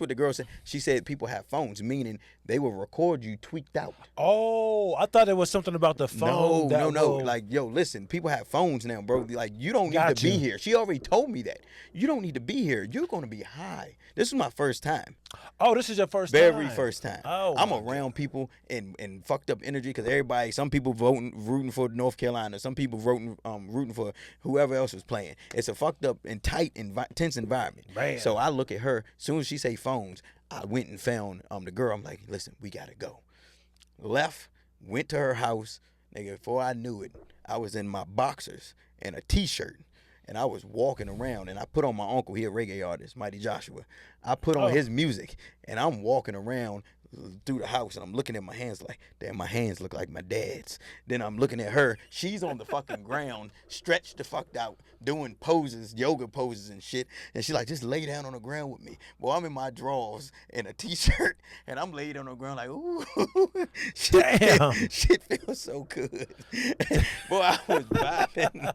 what the girl said. She said people have phones, meaning they will record you tweaked out. Oh, I thought it was something about the phone. No. Like, yo, listen, people have phones now, bro. Like, you don't need to be here. She already told me that. You don't need to be here. You're going to be high. This is my first time. Oh, this is your first time? Very first time. Oh, I'm around people in fucked up energy because some people rooting for North Carolina. Some people rooting for whoever else was playing. It's a fucked up and tight, tense environment. Man. So I look at her. As soon as she say phones, I went and found the girl. I'm like, listen, we got to go. Left, went to her house. Nigga, before I knew it, I was in my boxers and a T-shirt. And I was walking around, and I put on my uncle, he a reggae artist, Mighty Joshua. I put on his music, and I'm walking around through the house, and I'm looking at my hands like, damn, my hands look like my dad's. Then I'm looking at her. She's on the fucking ground, stretched the fuck out, doing poses, yoga poses and shit. And she like, just lay down on the ground with me. Well, I'm in my drawers and a T-shirt, and I'm laid on the ground like, ooh. Shit feels so good. Boy, I was vibing.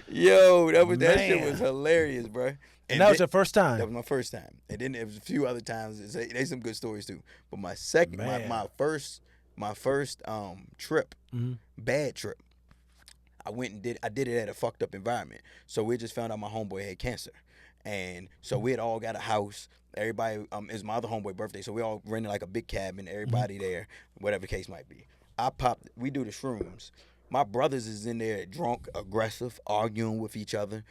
Yo, that shit was hilarious, bro. And that was your first time? That was my first time. And then there was a few other times. There's some good stories too. But my second, my first trip, bad trip. I did it at a fucked up environment. So we just found out my homeboy had cancer. And so we had all got a house. Everybody, it was my other homeboy birthday. So we all rented like a big cabin, everybody there, whatever the case might be. We do the shrooms. My brothers is in there drunk, aggressive, arguing with each other.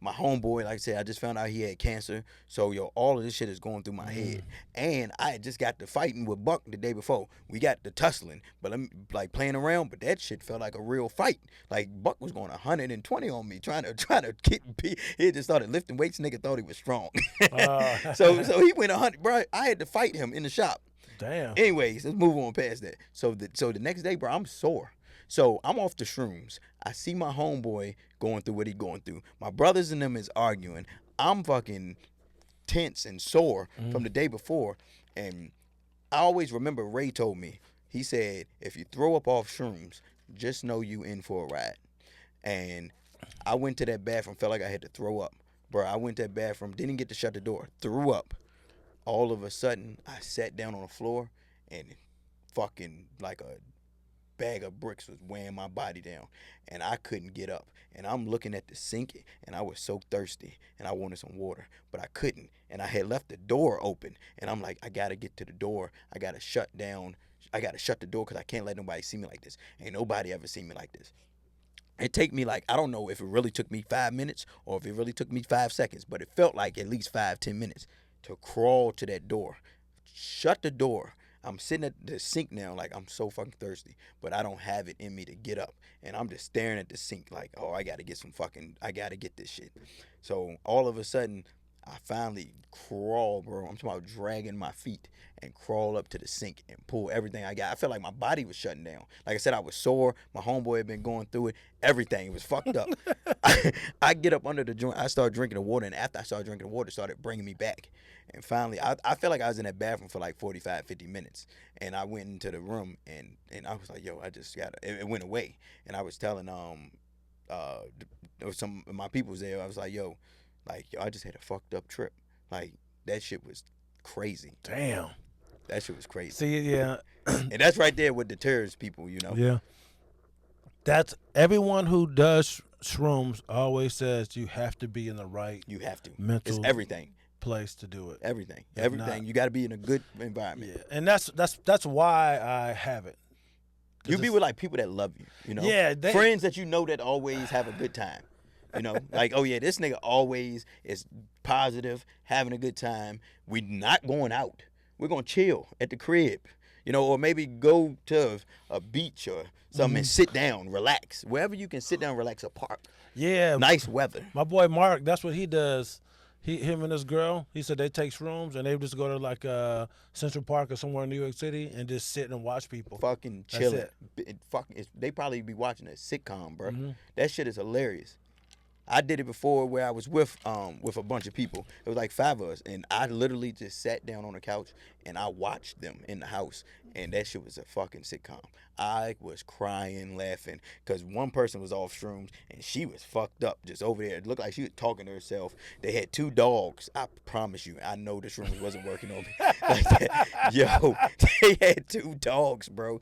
My homeboy, like I said, I just found out he had cancer. So, all of this shit is going through my head. And I had just got to fighting with Buck the day before. We got the tussling, but like playing around. But that shit felt like a real fight. Like Buck was going 120 on me, trying to get me. He just started lifting weights. Nigga thought he was strong. So he went 100. Bro, I had to fight him in the shop. Damn. Anyways, let's move on past that. So the next day, bro, I'm sore. So I'm off the shrooms. I see my homeboy going through what he going through. My brothers and them is arguing. I'm fucking tense and sore from the day before. And I always remember Ray told me, he said, if you throw up off shrooms, just know you in for a ride. And I went to that bathroom, felt like I had to throw up. Bro, I went to that bathroom, didn't get to shut the door, threw up. All of a sudden, I sat down on the floor and fucking like a bag of bricks was weighing my body down, and I couldn't get up. And I'm looking at the sink, and I was so thirsty, and I wanted some water, but I couldn't. And I had left the door open, and I'm like, I gotta get to the door. I gotta shut the door because I can't let nobody see me like this. Ain't nobody ever seen me like this. It take me like, I don't know if it really took me 5 minutes or if it really took me 5 seconds, but it felt like at least 5-10 minutes to crawl to that door, shut the door. I'm sitting at the sink now like I'm so fucking thirsty, but I don't have it in me to get up. And I'm just staring at the sink like, oh, I got to get this shit. So all of a sudden, I finally crawl, bro. I'm talking about dragging my feet and crawl up to the sink and pull everything I got. I felt like my body was shutting down. Like I said, I was sore. My homeboy had been going through it. Everything was fucked up. I get up under the joint. I started drinking the water, and after I started drinking the water, it started bringing me back. And finally, I felt like I was in that bathroom for like 45, 50 minutes. And I went into the room, and I was like, yo, I just got it. It went away. And I was telling there was some of my people was there. I was like, yo, I just had a fucked up trip. Like, that shit was crazy. Damn. That shit was crazy. See, yeah. And that's right there with the terrorist people, you know? Yeah. That's everyone who does shrooms always says you have to be in the right You have to. mental It's everything. place to do it. Everything. If Everything. not- You got to be in a good environment. Yeah. And that's why I have it. 'Cause You be with like people that love you, you know? Yeah, friends that you know that always have a good time. You know, like, oh yeah, this nigga always is positive, having a good time. We not going out. We're gonna chill at the crib, you know, or maybe go to a beach or something and sit down, relax. Wherever you can sit down, relax, a park. Yeah. Nice weather. My boy Mark, that's what he does. Him and his girl, he said they take shrooms and they just go to like Central Park or somewhere in New York City and just sit and watch people. Fucking That's chilling. it. They probably be watching a sitcom, bro. Mm-hmm. That shit is hilarious. I did it before where I was with a bunch of people. It was like 5 of us, and I literally just sat down on the couch and I watched them in the house, and that shit was a fucking sitcom. I was crying, laughing, because one person was off shrooms and she was fucked up just over there. It looked like she was talking to herself. They had 2 dogs. I promise you, I know the shrooms wasn't working on me like that. Yo, they had 2 dogs, bro.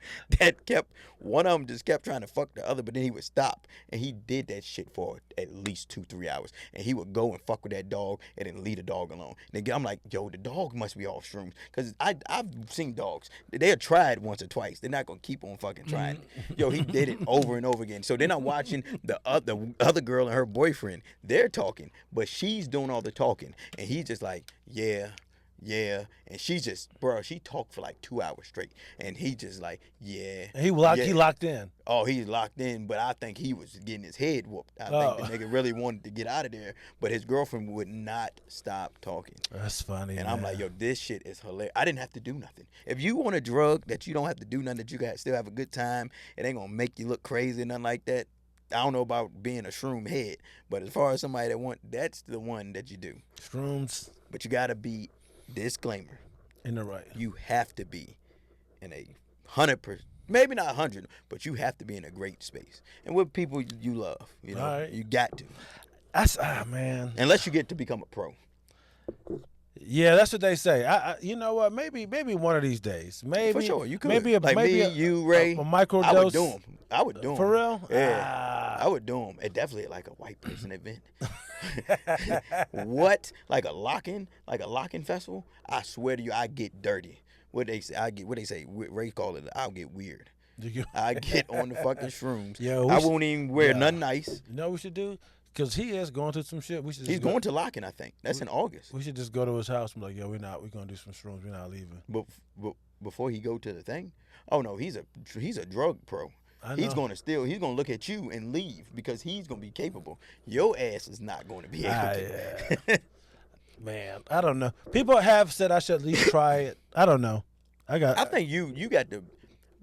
One of them just kept trying to fuck the other, but then he would stop, and he did that shit for at least 2-3 hours, and he would go and fuck with that dog and then leave the dog alone. Then I'm like, yo, the dog must be off shrooms, because I've seen dogs. They'll try it once or twice. They're not gonna keep on fucking trying it. Yo, he did it over and over again. So then I'm watching the other girl and her boyfriend. They're talking, but she's doing all the talking, and he's just like, yeah, and she's just, bro, she talked for like 2 hours straight, and he just like, yeah. And he locked in. Oh, he's locked in, but I think he was getting his head whooped. I think the nigga really wanted to get out of there, but his girlfriend would not stop talking. That's funny. And I'm like, yo, this shit is hilarious. I didn't have to do nothing. If you want a drug that you don't have to do nothing, that you got still have a good time, it ain't gonna make you look crazy or nothing like that. I don't know about being a shroom head, but as far as somebody that's the one that you do. Shrooms But you gotta be, disclaimer, in the right. you have to be in a 100%, maybe not 100, but you have to be in a great space and with people you love. You know, Right. you got to. That's man. Unless you get to become a pro. Yeah, that's what they say. You know what? Maybe one of these days. Maybe For sure, you could. Maybe you, Ray. a microdose. I would do them. I would do them. For real? Yeah, I would do them. It definitely like a white person event. What? Like a lock-in festival? I swear to you, I get dirty. What they say? Ray call it. I'll get weird. I get on the fucking shrooms. Yo, I won't even wear nothing nice. You know what we should do? Because he is going through some shit. He's going to lock-in, I think. That's in August. We should just go to his house and be like, yo, we're going to do some shrooms. We're not leaving. But before he go to the thing? Oh, no, he's a drug pro. He's going to look at you and leave because he's going to be capable. Your ass is not going to be able to. Yeah. Man, I don't know. People have said I should at least try it. I don't know. I think you got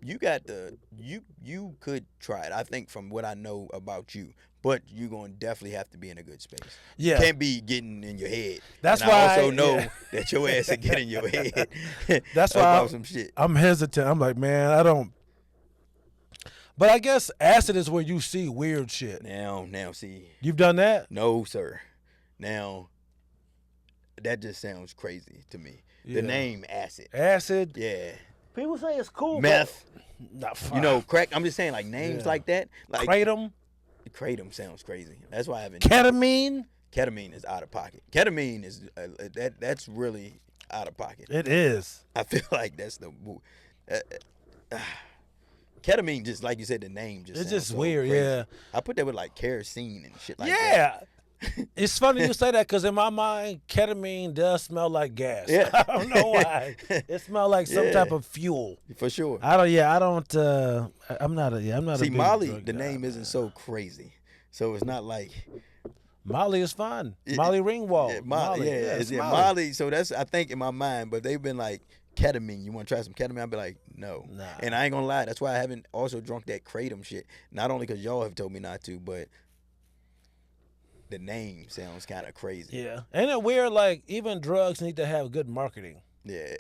you got the you could try it. I think from what I know about you, but you're gonna definitely have to be in a good space. Yeah. Can't be getting in your head. That's and why I also I- know yeah. that your ass will get in your head. That's why about some shit. I'm hesitant. I'm like, man, I don't. But I guess acid is where you see weird shit. Now, see, You've done that? no, sir. Now, that just sounds crazy to me. Yeah. The name acid. Acid. Yeah. People say it's cool. Meth. Not You know, crack. I'm just saying, like names Yeah. like that. Like kratom, kratom sounds crazy. That's why I haven't. ketamine. Ketamine is out of pocket. Ketamine is that's really out of pocket. It is. I feel like that's the ketamine. Just like you said, the name just It's sounds just so weird. crazy. Yeah. I put that with like kerosene and shit like that. Yeah. It's funny you say that because in my mind, ketamine does smell like gas. Yeah. I don't know why. It smells like some Yeah. type of fuel. For sure. I don't. Yeah, I don't. I'm not a. Yeah, I'm not See, a big Molly, drug the guy, name man. isn't so crazy, so it's not like Molly is fun. It- Molly Ringwald. yeah, Molly. it's Molly. Molly. So that's I think in my mind, but they've been like ketamine. You want to try some ketamine? I'd be like, no. Nah. And I ain't gonna lie, that's why I haven't also drunk that kratom shit. Not only because y'all have told me not to, but the name sounds kind of crazy. Yeah. Ain't it weird? Like even drugs need to have good marketing. Yeah,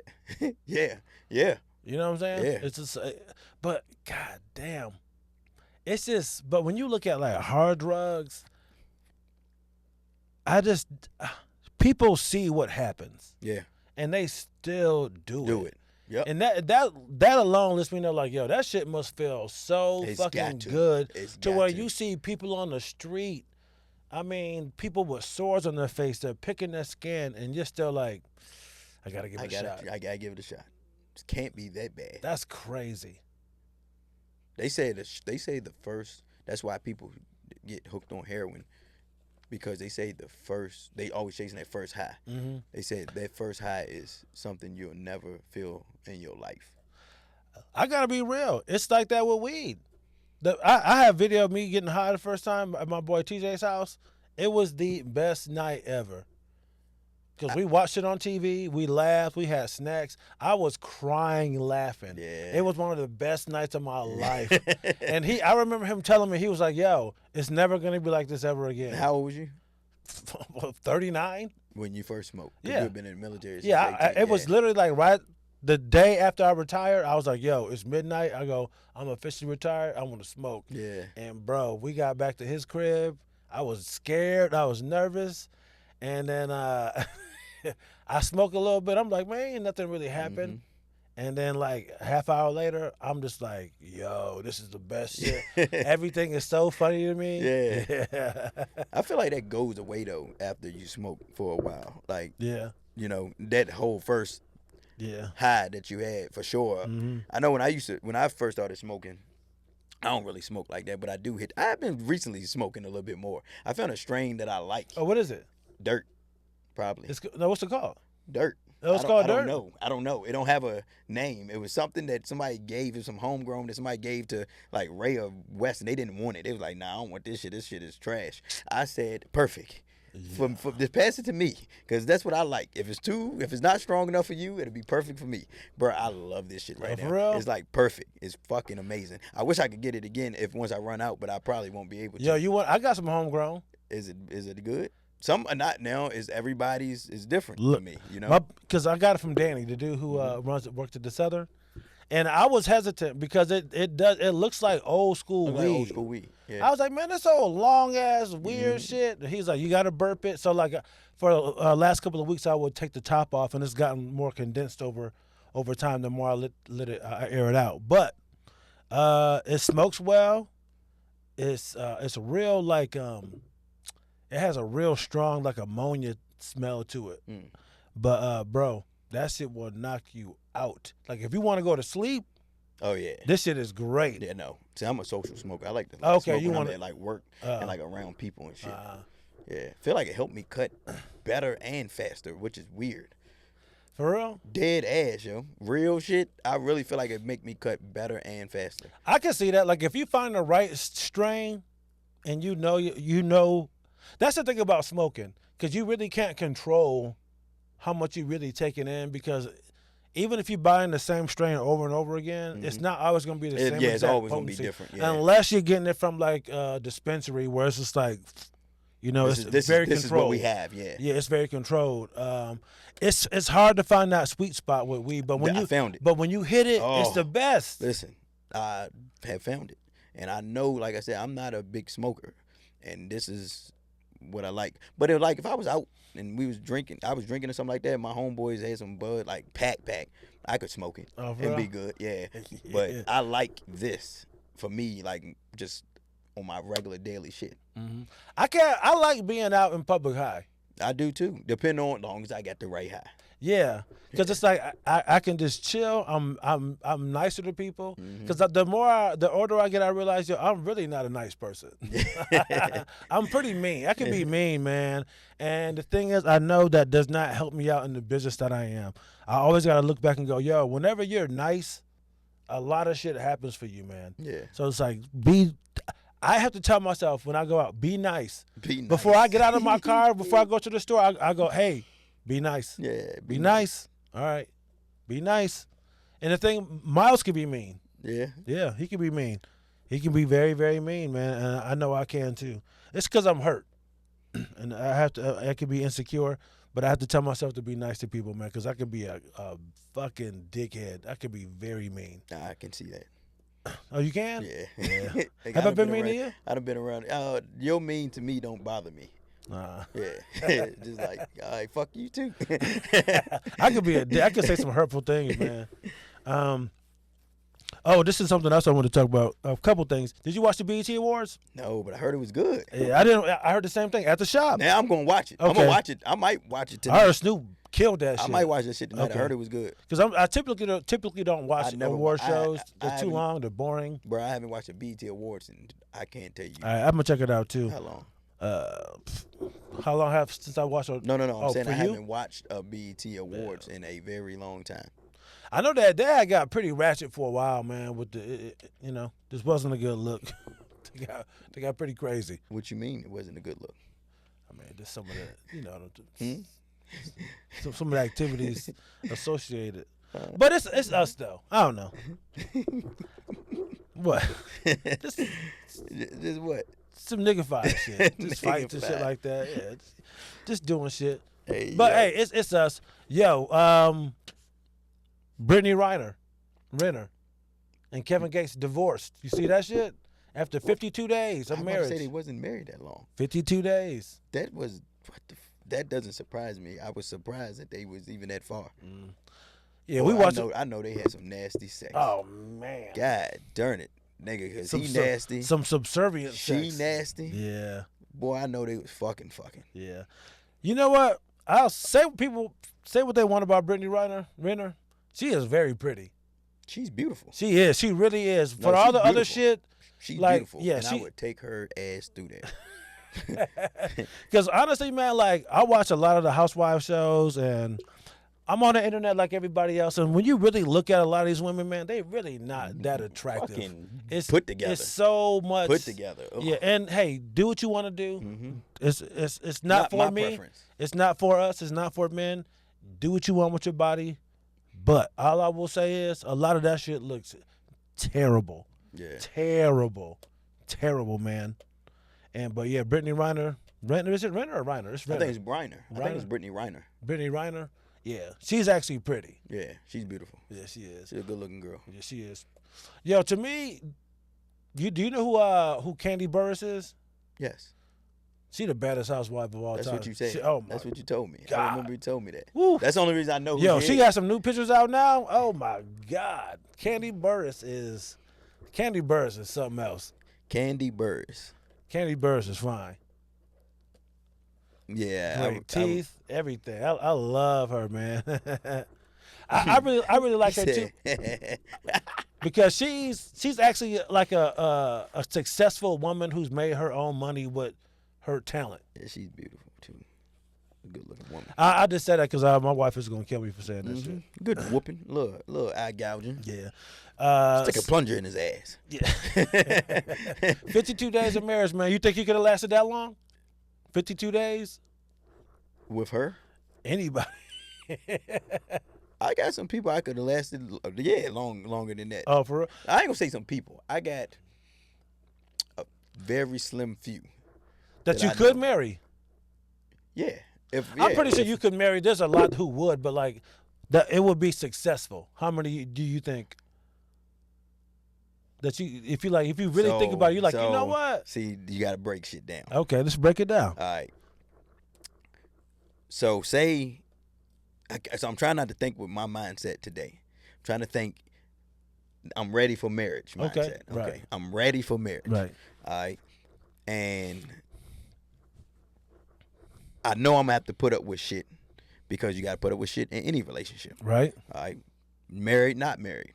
yeah. You know what I'm saying? Yeah. It's just, but god damn, it's just. But when you look at like hard drugs, I just people see what happens Yeah. and they still do it. Yep. And that alone lets me know, like, yo, that shit must feel so It's fucking got to. good It's to got where to. you see people on the street. I mean, people with sores on their face, they're picking their skin, and you're still like, I gotta give it a shot. I gotta give it a shot. It can't be that bad. That's crazy. They say the first. That's why people get hooked on heroin, because they say they always chasing that first high. Mm-hmm. They say that first high is something you'll never feel in your life. I gotta be real. It's like that with weed. I have video of me getting high the first time at my boy TJ's house. It was the best night ever. Because we watched it on TV, we laughed, we had snacks. I was crying laughing. Yeah. It was one of the best nights of my life. And I remember him telling me, he was like, yo, it's never gonna be like this ever again. How old was you 39? when you first smoked? 'Cause Yeah. You've been in the military. Since Yeah, 18. it was literally like right the day after I retired, I was like, yo, it's midnight. I go, I'm officially retired. I want to smoke. Yeah. And, bro, we got back to his crib. I was scared. I was nervous. And then I smoked a little bit. I'm like, man, ain't nothing really happened. And then, like, half hour later, I'm just like, yo, this is the best shit. Everything is so funny to me. Yeah. I feel like that goes away though after you smoke for a while. Like, Yeah. you know, that whole first Yeah. high that you had for sure. Mm-hmm. I know when I first started smoking, I don't really smoke like that, but I do hit. I've been recently smoking a little bit more. I found a strain that I like. Oh, what is it? Dirt, probably. What's it called? Dirt. Oh, it's called Dirt? I don't know. It don't have a name. It was something that somebody gave. It was some homegrown that somebody gave to like Ray or West, and they didn't want it. They was like, nah, I don't want this shit. This shit is trash. I said, perfect. Just pass it to me, because that's what I like. If it's not strong enough for you, it'll be perfect for me. Bro, I love this shit right For now. real? It's like perfect. It's fucking amazing. I wish I could get it again once I run out, but I probably won't be able to. Yo, I got some homegrown. Is it good? Some are not now. Everybody's is different Look, for me, you know. Because I got it from Danny, the dude who worked at the Southern, and I was hesitant because it looks like old school Like weed. old school weed. Yeah. I was like, man, this old long ass weird shit. And he's like, you got to burp it. So like for last couple of weeks, I would take the top off, and it's gotten more condensed over time. The more I I air it out, but it smokes well. It's real like it has a real strong like ammonia smell to it. Mm. But bro, that shit will knock you out. Like if you want to go to sleep, Oh yeah. this shit is great. Yeah, no. See, I'm a social smoker. I like to Okay, smoke you when I'm wanna- at like work and like around people and shit. Uh, Yeah, feel like it helped me cut better and faster, which is weird. for real, Dead ass, yo. Real shit. I really feel like it make me cut better and faster. I can see that. Like if you find the right strain, and you know, that's the thing about smoking, because you really can't control how much you really taking in, because even if you're buying the same strain over and over again, it's not always going to be the same. Yeah, exact it's always potency, gonna be different. Yeah. unless you're getting it from like a dispensary where it's just like, it's very controlled. This is what we have. Yeah. Yeah, it's very controlled. It's hard to find that sweet spot with weed, but when I you found it. But when you hit it, it's the best. Listen, I have found it, and I know, like I said, I'm not a big smoker, and this is what I like. But it was like if I was out and I was drinking or something like that, my homeboys had some bud, like pack, I could smoke it and be good. Yeah. But I like this for me, like just on my regular daily shit. I like being out in public high. I do too, depending on as long as I got the right high. Yeah, because it's like I can just chill. I'm nicer to people. Because the older I get, I realize I'm really not a nice person. I'm pretty mean. I can be mean, man. And the thing is, I know that does not help me out in the business that I am. I always got to look back and go, whenever you're nice, a lot of shit happens for you, man. Yeah. So it's like I have to tell myself when I go out, be nice. Be nice. Before I get out of my car, before I go to the store, I go, hey, be nice. Yeah. Be nice. All right. Be nice. And the thing, Miles can be mean. Yeah. Yeah, he can be mean. He can be very, very mean, man. And I know I can too. It's because I'm hurt. And I can be insecure, but I have to tell myself to be nice to people, man, because I could be a fucking dickhead. I could be very mean. I can see that. Oh, you can? Yeah. Have I been mean to you? I've been around. Your mean to me don't bother me. Yeah. Just like, all right, fuck you too. I could be I could say some hurtful things, man. This is something else I want to talk about. A couple things. Did you watch the BET Awards? No, but I heard it was good. Yeah, I didn't. I heard the same thing at the shop. Now I'm gonna watch it. Okay. I'm gonna watch it. I might watch it tonight. I heard Snoop killed that shit. I might watch that shit tonight. Okay. I heard it was good. Because I typically don't watch award shows. They're too long. They're boring. Bro, I haven't watched the BET Awards, and I can't tell you. All right, I'm gonna check it out too. How long? How long have since I watched? No. I'm saying I haven't watched a BET Awards in a very long time. I know that dad got pretty ratchet for a while, man. With this wasn't a good look. they got pretty crazy. What you mean it wasn't a good look? I mean, just some of the, some of the activities associated. But it's us though. I don't know. What? Just what? Some nigga-fied shit. Just fights and shit like that. Yeah, just doing shit. Hey, it's us. Brittany Renner, and Kevin Gates divorced. You see that shit? After 52 days of marriage. I said he wasn't married that long. 52 days. That doesn't surprise me. I was surprised that they was even that far. Yeah, we watched. I know they had some nasty sex. Oh man. God darn it, nigga, because he nasty. Some subservient she sex. nasty. Yeah. Boy, I know they was fucking. Yeah. You know what? I'll say people say what they want about Brittany Renner. She is very pretty. She's beautiful. She is. She really is. No, For all the beautiful. other shit, she's like, beautiful. yeah, and I would take her ass through that. Because honestly, man, like I watch a lot of the housewife shows, and I'm on the internet like everybody else. And when you really look at a lot of these women, man, they really not that attractive. It's put together. It's so much put together. Ugh. Yeah, and hey, do what you want to do. Mm-hmm. It's not for me. Preference. It's not for us. It's not for men. Do what you want with your body. But all I will say is a lot of that shit looks terrible. Yeah. Terrible, man. But yeah, Brittany Renner. Is it Renner or Reiner? It's Renner. I think it's Briner. I think it's Brittany Renner. Brittany Renner. Yeah, she's actually pretty. Yeah, she's beautiful. Yeah, she is. She's a good-looking girl. Yeah, she is. Yo, to me, do you know who Candy Burris is? Yes. She the baddest housewife of all That's time. what you said. That's what you told me. God. I remember you told me that. Woo. That's the only reason I know who Yo, she she is. got some new pictures out now. Oh my God. Candy Burris is something else. Candy Burris. Candy Burris is fine. Yeah. Great teeth, everything. I love her, man. I really like her too. Because she's actually like a successful woman who's made her own money with her talent. Yeah, she's beautiful too. A good looking woman. I just said that because my wife is gonna kill me for saying that shit. Good whooping. Little eye gouging. Yeah. Stick a plunger in his ass. Yeah. 52 days of marriage, man. You think you could have lasted that long? 52 days? With her? Anybody. I got some people I could have lasted, longer than that. Oh, for real? I ain't gonna say some people. I got a very slim few That you I could know. marry. Yeah. I'm pretty sure you could marry. There's a lot who would, but like, that it would be successful. How many do you think that if you really think about it, you're like, you know what? See, you got to break shit down. Okay, let's break it down. All right. So so I'm trying not to think with my mindset today. I'm trying to think. I'm ready for marriage mindset. Okay, right. I'm ready for marriage. Right. All right. And I know I'm gonna have to put up with shit because you got to put up with shit in any relationship. Right. All right. Married, not married.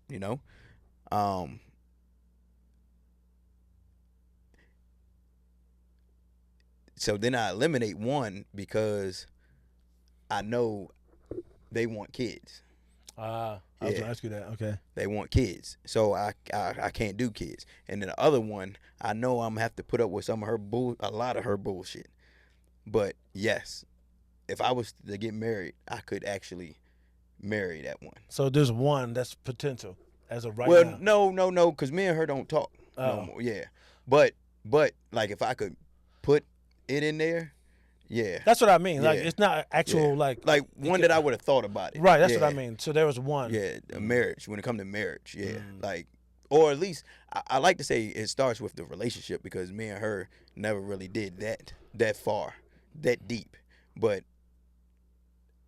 You know. So then I eliminate one because I know they want kids. I was gonna ask you that. Okay. They want kids, so I can't do kids. And then the other one, I know I'm gonna have to put up with some of a lot of her bullshit. But yes, if I was to get married, I could actually marry that one. So there's one that's potential as of right now. Well, no, because me and her don't talk no more. Yeah, but like if I could put it in there, yeah. That's what I mean. Like Yeah. it's not actual like one that I would have thought about it. right. That's what Yeah. I mean. So there was one. Yeah, a marriage. When it comes to marriage, yeah, like, or at least I like to say it starts with the relationship because me and her never really did that far, that deep. But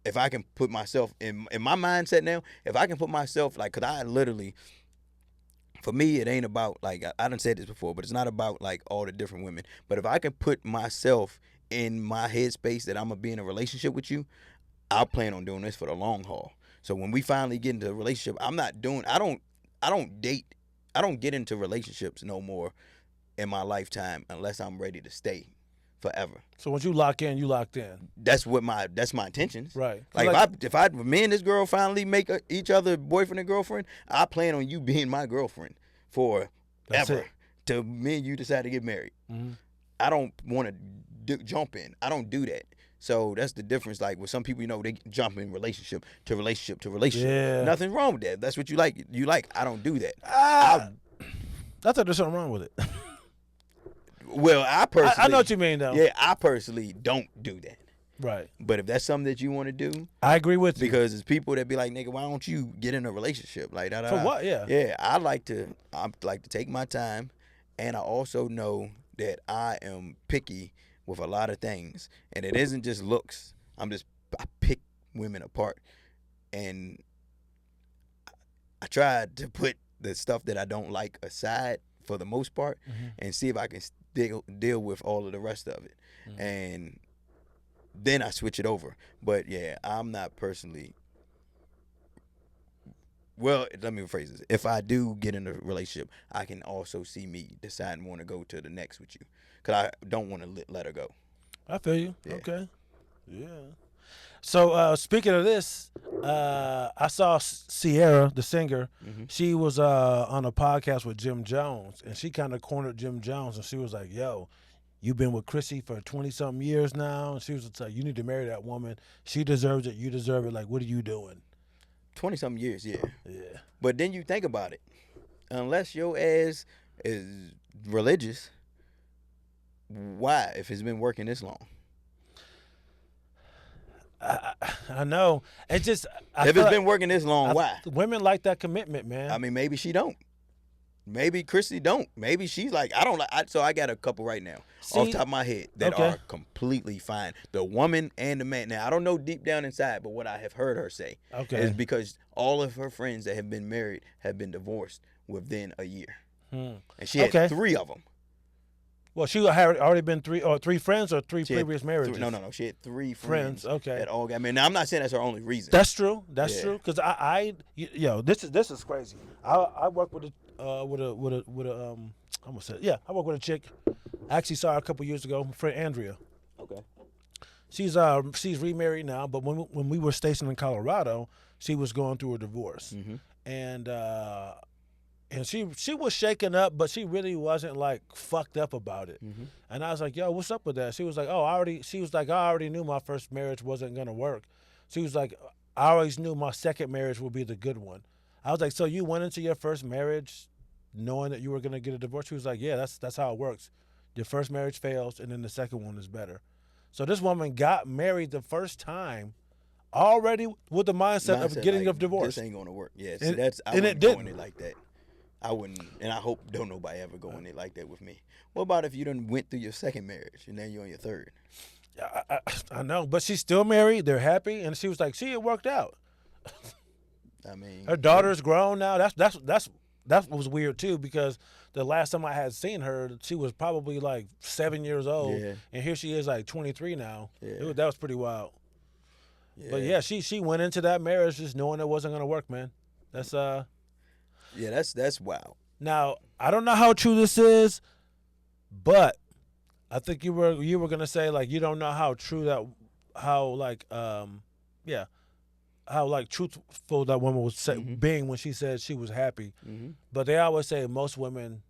if I can put myself in my mindset now, if I can put myself like, cause I literally, for me, it ain't about like I done said this before, but it's not about like all the different women. But if I can put myself in my headspace that I'm gonna be in a relationship with you, I plan on doing this for the long haul. So when we finally get into a relationship, I don't get into relationships no more in my lifetime unless I'm ready to stay forever. So once you lock in, you locked in. That's my intentions. Right. Like if me and this girl finally make each other boyfriend and girlfriend, I plan on you being my girlfriend forever. Till me and you decide to get married. Mm-hmm. I don't want to jump in. I don't do that. So that's the difference. Like with some people, they jump in relationship to relationship to relationship. Yeah. Nothing wrong with that. That's what you like. I don't do that. I thought there's something wrong with it. Well, I personally, I know what you mean, though. Yeah, I personally don't do that. Right. But if that's something that you want to do, I agree with you. because it's people that be like, nigga, why don't you get in a relationship? Like, For what? Yeah. Yeah, I like to take my time, and I also know that I am picky with a lot of things, and it isn't just looks. I pick women apart, and I try to put the stuff that I don't like aside for the most part, and see if I can deal with all of the rest of it, and then I switch it over. But yeah, I'm not personally. Well, let me rephrase this. If I do get in a relationship, I can also see me deciding want to go to the next with you, because I don't want to let her go. I feel you. Yeah. Okay. Yeah. So speaking of this, I saw Ciara, the singer. She was on a podcast with Jim Jones, and she kind of cornered Jim Jones, and she was like, "Yo, you've been with Chrissy for 20-something years now," and she was like, "You need to marry that woman. She deserves it. You deserve it. Like, what are you doing?" 20-something years, yeah. Yeah. But then you think about it. Unless your ass is religious, why, if it's been working this long? I know. It's just If it's been working this long, why? Women like that commitment, man. I mean, maybe she don't. Maybe Chrissy don't. Maybe she's like, I don't like. So I got a couple right now off the top of my head that are completely fine. The woman and the man. Now I don't know deep down inside, but what I have heard her say is because all of her friends that have been married have been divorced within a year, and she had 3 of them. Well, she had already been three friends or three previous marriages. No. She had 3 friends. Okay. That all got married. Now I'm not saying that's her only reason. That's true. That's true. Because this is crazy. I work with I almost said, I work with a chick. I actually saw her a couple years ago. My friend Andrea. Okay. She's remarried now, but when we were stationed in Colorado, she was going through a divorce, and she was shaken up, but she really wasn't like fucked up about it. And I was like, "Yo, what's up with that?" She was like, I already knew my first marriage wasn't gonna work. She was like, I always knew my second marriage would be the good one. I was like, so you went into your first marriage knowing that you were gonna get a divorce? She was like, yeah, that's how it works. Your first marriage fails, and then the second one is better. So this woman got married the first time already with the mindset of getting like, a divorce. This ain't gonna work. Yeah, see, And- that's I and wouldn't it go in didn't. it like that. I wouldn't, and I hope don't nobody ever go in it like that with me. What about if you done went through your second marriage and then you're on your third? I know, but she's still married. They're happy, and she was like, "See, it worked out." I mean, Her daughter's grown now. That was weird too, because the last time I had seen her, she was probably like 7 years old, Yeah. and here she is like 23 now. Yeah. That was pretty wild. Yeah. But yeah, she went into that marriage just knowing it wasn't gonna work, man. That's Yeah, that's wild. Now I don't know how true this is, but I think you were gonna say like you don't know how true that how like yeah how like truthful that woman was being when she said she was happy. Mm-hmm. But they always say most women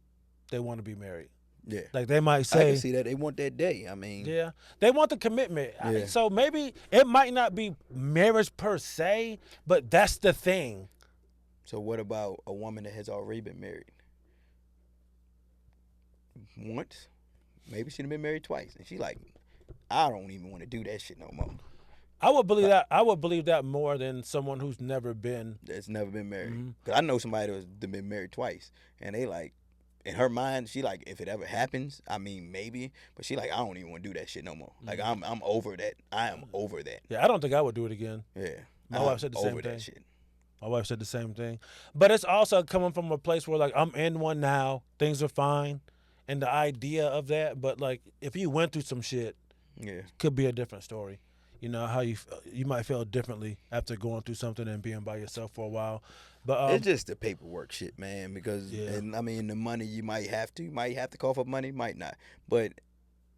they want to be married. Yeah, Like they might I say, can see that they want that day. I mean, yeah, they want the commitment. Yeah. So maybe it might not be marriage per se, but that's the thing. So what about a woman that has already been married once? Maybe she'd have been married twice, and she like, I don't even want to do that shit no more. I would believe that. I would believe that more than someone who's never been. That's never been married. Mm-hmm. Cause I know somebody that's been married twice, and they like, in her mind, she like, if it ever happens, I mean maybe, but she like, I don't even want to do that shit no more. Like I'm over that. I am over that. Yeah, I don't think I would do it again. Yeah, My I'm wife said the same over thing. that shit. My wife said the same thing. But it's also coming from a place where, like, I'm in one now. Things are fine. And the idea of that. But, like, if you went through some shit, Yeah, could be a different story. You know, how you might feel differently after going through something and being by yourself for a while. But it's just the paperwork shit, man. Because and I mean, the money you might have to cough up money, might not. But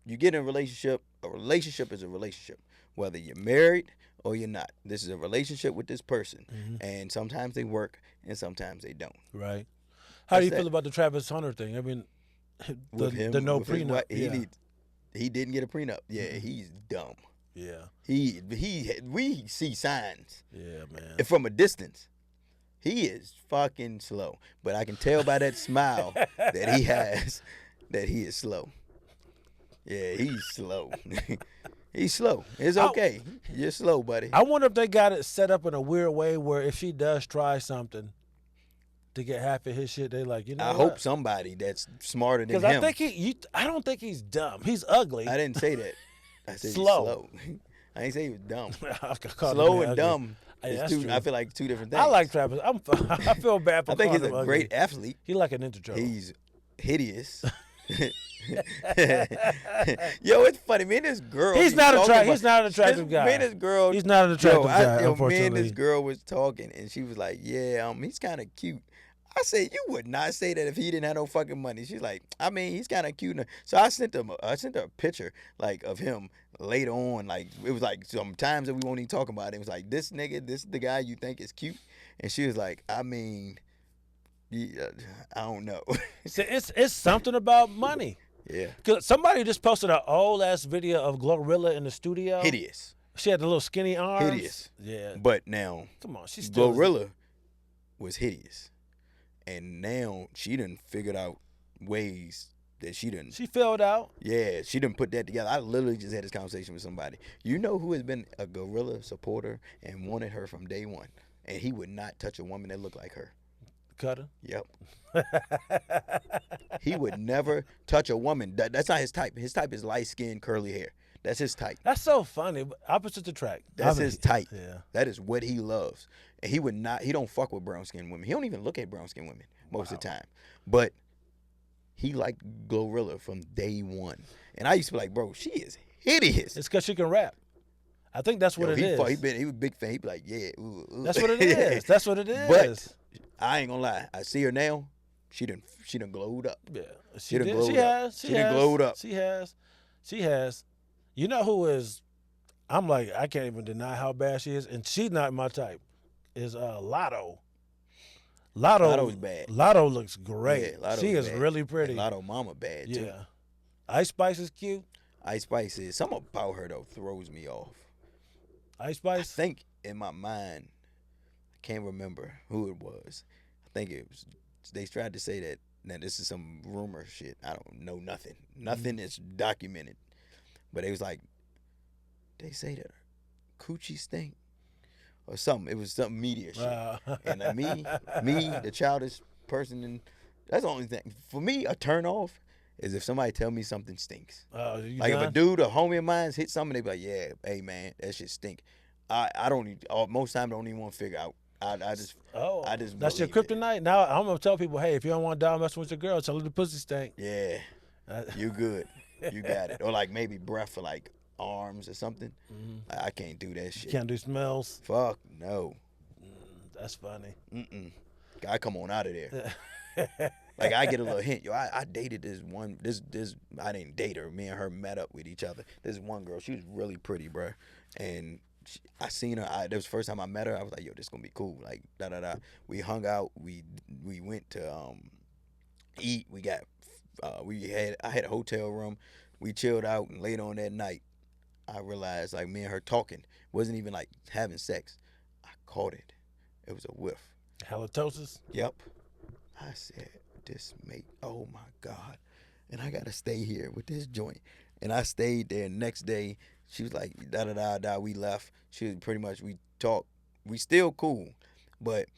you get in a relationship is a relationship, whether you're married or you're not. This is a relationship with this person, and sometimes they work and sometimes they don't. right. How do you That's feel about the Travis Hunter thing? I mean, With him, the no with his prenup. wife, Yeah. he didn't get a prenup. Yeah, he's dumb. Yeah. We see signs. Yeah, man. And from a distance, he is fucking slow. But I can tell by that smile that he has that he is slow. Yeah, he's slow. He's slow. It's okay. You're slow, buddy. I wonder if they got it set up in a weird way where if she does try something to get half of his shit, they like, you know I what? hope somebody that's smarter than Because him. I don't think he's dumb. He's ugly. I didn't say that. I said Slow. he's slow. I ain't say he was dumb. I called Slow him and ugly. dumb. Hey, is that's two, true. I feel like two different things. I like Travis. I feel bad for I think he's calling a him great ugly. athlete. He like a Ninja Turtle. He's hideous. Yo, it's funny. Me and this girl. He's be not talking attractive. about- He's not an attractive guy. Me and this girl. He's not an attractive guy, Me and unfortunately. this girl was talking, and she was like, "Yeah, he's kind of cute." I said, "You would not say that if he didn't have no fucking money." She's like, "I mean, he's kind of cute." So I sent her a picture like of him later on. Like it was like some times that we won't even talk about it. It was like this nigga, this is the guy you think is cute, and she was like, "I mean, yeah, I don't know." See, it's something about money. Yeah, Cause somebody just posted an old ass video of Glorilla in the studio. hideous, She had the little skinny arms. hideous. Yeah. But now, Come on, she's still Glorilla was hideous, and now she done figured out ways that she done. She filled out. Yeah, she done put that together. I literally just had this conversation with somebody. You know who has been a Gorilla supporter and wanted her from day one, and he would not touch a woman that looked like her. Cutter. Yep. He would never touch a woman. That's not his type. His type is light skinned, curly hair. That's his type. That's so funny. But opposites attract. That's his type. Yeah. That is what he loves. And he would not. He don't fuck with brown skinned women. He don't even look at brown skinned women most of the time. But he liked Glorilla from day one. And I used to be like, bro, she is hideous. It's because she can rap. I think that's what it is. He was a big fan. He be like, yeah. Ooh, ooh. That's what it is. That's what it is. But I ain't gonna lie. I see her now. She done glowed up. Yeah, She done did. glowed She up. has. She done glowed up. She has. She has. You know who is? I'm like, I can't even deny how bad she is, and she's not my type. Is Lotto. Lotto's bad. Lotto looks great. Yeah, Lotto's she is bad. really pretty. And Lotto mama bad too. Yeah. Ice Spice is cute. Ice Spice is something about her though throws me off. Ice I Spice. think in my mind, I can't remember who it was. I think it was. They tried to say that now this is some rumor shit. I don't know nothing. Nothing is documented. But they was like, they say that coochie stink or something. It was some media shit. And me, the childish person, and that's the only thing for me. A turn off is if somebody tell me something stinks. Like done? if a dude, a homie of mine's hit something, they be like, yeah, hey man, that shit stink. I don't. Most time don't even want to figure out. I just that's your kryptonite. Now I'm gonna tell people, hey, if you don't want to die messing with your girl, tell her the pussy stink. Yeah, you good, you got it. Or like maybe breath for like arms or something. I can't do that shit. You can't do smells. Fuck no. That's funny. I come on out of there. Like I get a little hint. Yo, I dated this one. This I didn't date her. Me and her met up with each other. This one girl. She was really pretty, bro. And I seen her. That was the first time I met her. I was like, yo, this gonna be cool. Like da da da. We hung out. We went to eat. I had a hotel room. We chilled out, and later on that night, I realized like me and her talking wasn't even like having sex. I caught it. It was a whiff. Halitosis? Yep. I said, this mate, oh my God. And I gotta stay here with this joint. And I stayed there. Next day, she was like, da da da da. We left. She was pretty much, we talked. We still cool. But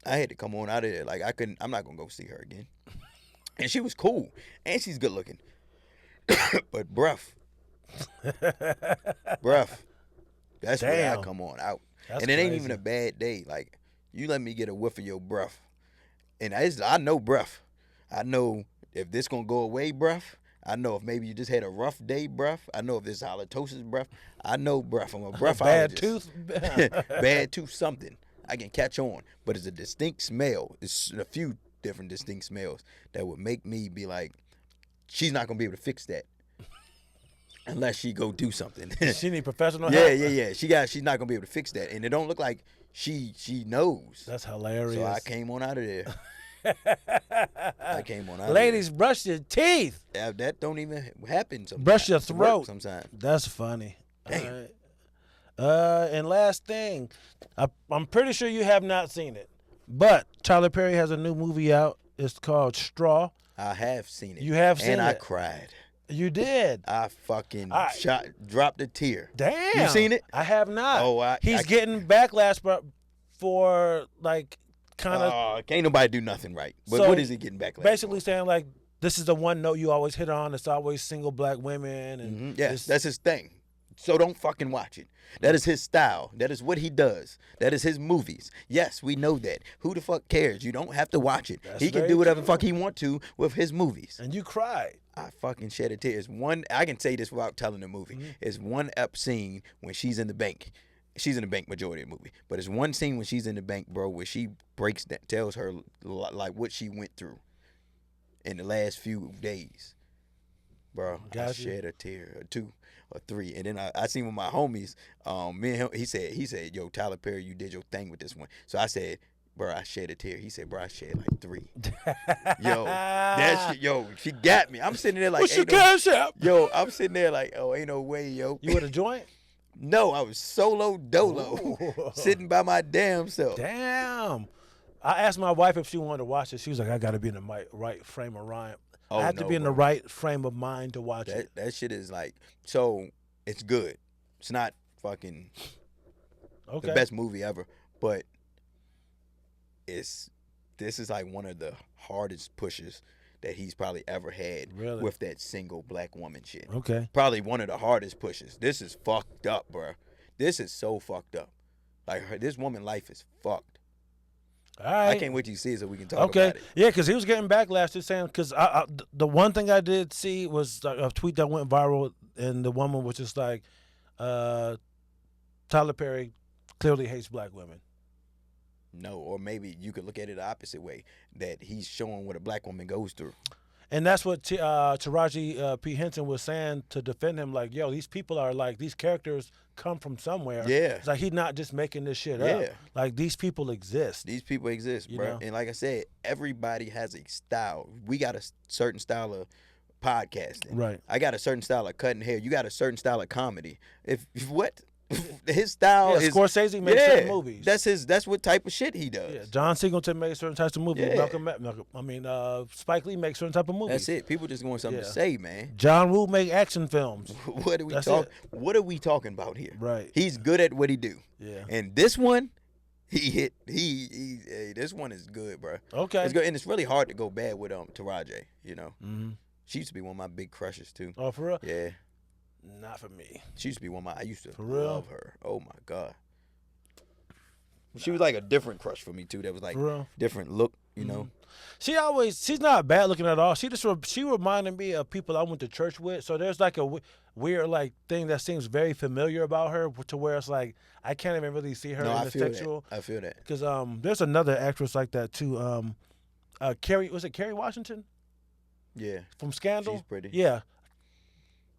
I had to come on out of there. Like I'm not gonna go see her again. And she was cool. And she's good looking. But breath. That's where I come on out. That's and it ain't crazy. even a bad day. Like, you let me get a whiff of your breath. And I know breath. I know if this gonna go away, breath. I know if maybe you just had a rough day, breath. I know if this halitosis, breath. I know breath. I'm a breathologist. Bad tooth? Bad tooth, something. I can catch on. But it's a distinct smell. It's a few different distinct smells that would make me be like, she's not gonna be able to fix that. Unless she go do something. She need professional help? Yeah. She's not gonna be able to fix that. And it don't look like she knows. That's hilarious. So I came on out of there. Ladies, brush your teeth. That don't even happen sometimes. Brush your throat. Sometimes. That's funny. Damn. All right. And last thing, I'm pretty sure you have not seen it, but Tyler Perry has a new movie out. It's called Straw. I have seen it. You have seen and it. I cried. You did. I fucking dropped a tear. Damn. You seen it? I have not. Oh, he's getting backlash for like kind of. Can't nobody do nothing right. But So, what is he getting backlash? Basically saying like this is the one note you always hit on. It's always single black women and Yes, that's his thing. So don't fucking watch it. That is his style. That is what he does. That is his movies. Yes, we know that. Who the fuck cares? You don't have to watch it. That's He can very do whatever true. fuck he want to with his movies. And you cried. I fucking shed a tear. I can say this without telling the movie. It's one scene when she's in the bank. She's in the bank majority of the movie. But it's one scene when she's in the bank, bro, where she breaks that, tells her like what she went through in the last few days. Bro, I Got you. shed a tear or two or three. And then I seen with my homies, me and him, he said, yo, Tyler Perry, you did your thing with this one. So I said, bro, I shed a tear. He said, bro, I shed like 3. Yo, that shit, yo, she got me. I'm sitting there like, What's your cash app? Yo, I'm sitting there like, oh, ain't no way, yo. You with a joint? No, I was solo dolo, Ooh. sitting by my damn self. Damn. I asked my wife if she wanted to watch it. She was like, I got to be in the right frame of mind. I have to be in the right frame of mind to watch it. That shit is like, so it's good. It's not fucking the best movie ever, but this is like one of the hardest pushes that he's probably ever had Really? with that single black woman shit. Okay. Probably one of the hardest pushes. This is fucked up, bro. This is so fucked up. Like this woman life is fucked. All right. I can't wait till you see it so we can talk about it. Yeah, because he was getting backlash just saying, because the one thing I did see was a tweet that went viral, and the woman was just like, Tyler Perry clearly hates black women. No, or maybe you could look at it the opposite way, that he's showing what a black woman goes through. And that's what Taraji P. Henson was saying to defend him, like, yo, these people are like, these characters come from somewhere. Yeah. It's like he's not just making this shit up. Yeah. Like, these people exist. These people exist, You bro. know? And like I said, everybody has a style. We got a certain style of podcasting. Right. I got a certain style of cutting hair. You got a certain style of comedy. If what? his style Yeah, is Scorsese makes certain movies. That's what type of shit he does. Yeah, John Singleton makes certain types of movies. Yeah. Spike Lee makes certain type of movies. That's it. People just want something to Yeah. say, man. John Woo make action films. What are we That's talking? it. What are we talking about here? Right. He's good at what he do. Yeah. And this one, hey, this one is good, bro. Okay. It's good, and it's really hard to go bad with Taraji. You know, Mm-hmm. she used to be one of my big crushes too. Oh, for real? Yeah, Not for me. she used to be one of my. I used to For real? love her. Oh my god. She was like a different crush for me too. That was like For real? different look. You know. She's not bad looking at all. She reminded me of people I went to church with. So there's like a weird like thing that seems very familiar about her, to where it's like I can't even really see her No, in I the feel sexual. that. I feel that. Because there's another actress like that too. Kerry Washington Yeah, from Scandal? she's pretty. Yeah.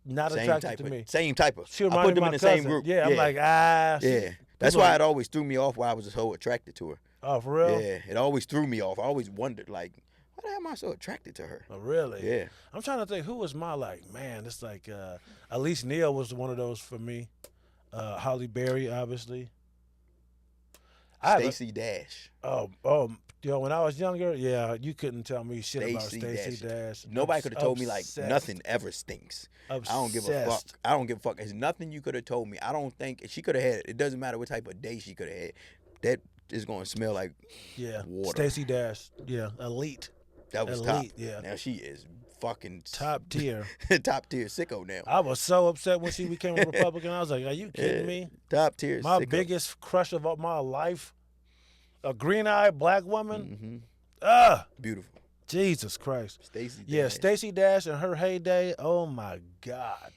Not Same attracted type to of, me. Same type of. She I reminded put them me in the of my same cousin. group. Yeah, I'm like, yeah. That's why it always threw me off. Why I was so attracted to her. Oh, for real? Yeah, it always threw me off. I always wondered, like, why the hell am I so attracted to her? Oh, really? Yeah. I'm trying to think who was my man. It's like Elise Neal was one of those for me. Holly Berry, obviously. Stacey Dash. When I was younger, yeah, you couldn't tell me shit about Stacey Stacey Dash. Nobody could have told me like Obsessed. nothing ever stinks. Obsessed. I don't give a fuck. I don't give a fuck. There's nothing you could have told me. I don't think she could have had. It doesn't matter what type of day she could have had. That is going to smell like water. Stacey Dash, yeah, elite. That was elite, top. yeah. Now she is fucking Top tier. top tier sicko now. I was so upset when she became a Republican. I was like, are you kidding me? Top tier My sicko. biggest crush of all my life, a green-eyed black woman. Beautiful. Jesus Christ. Stacey Dash. Yeah, Stacey Dash in her heyday. Oh my God.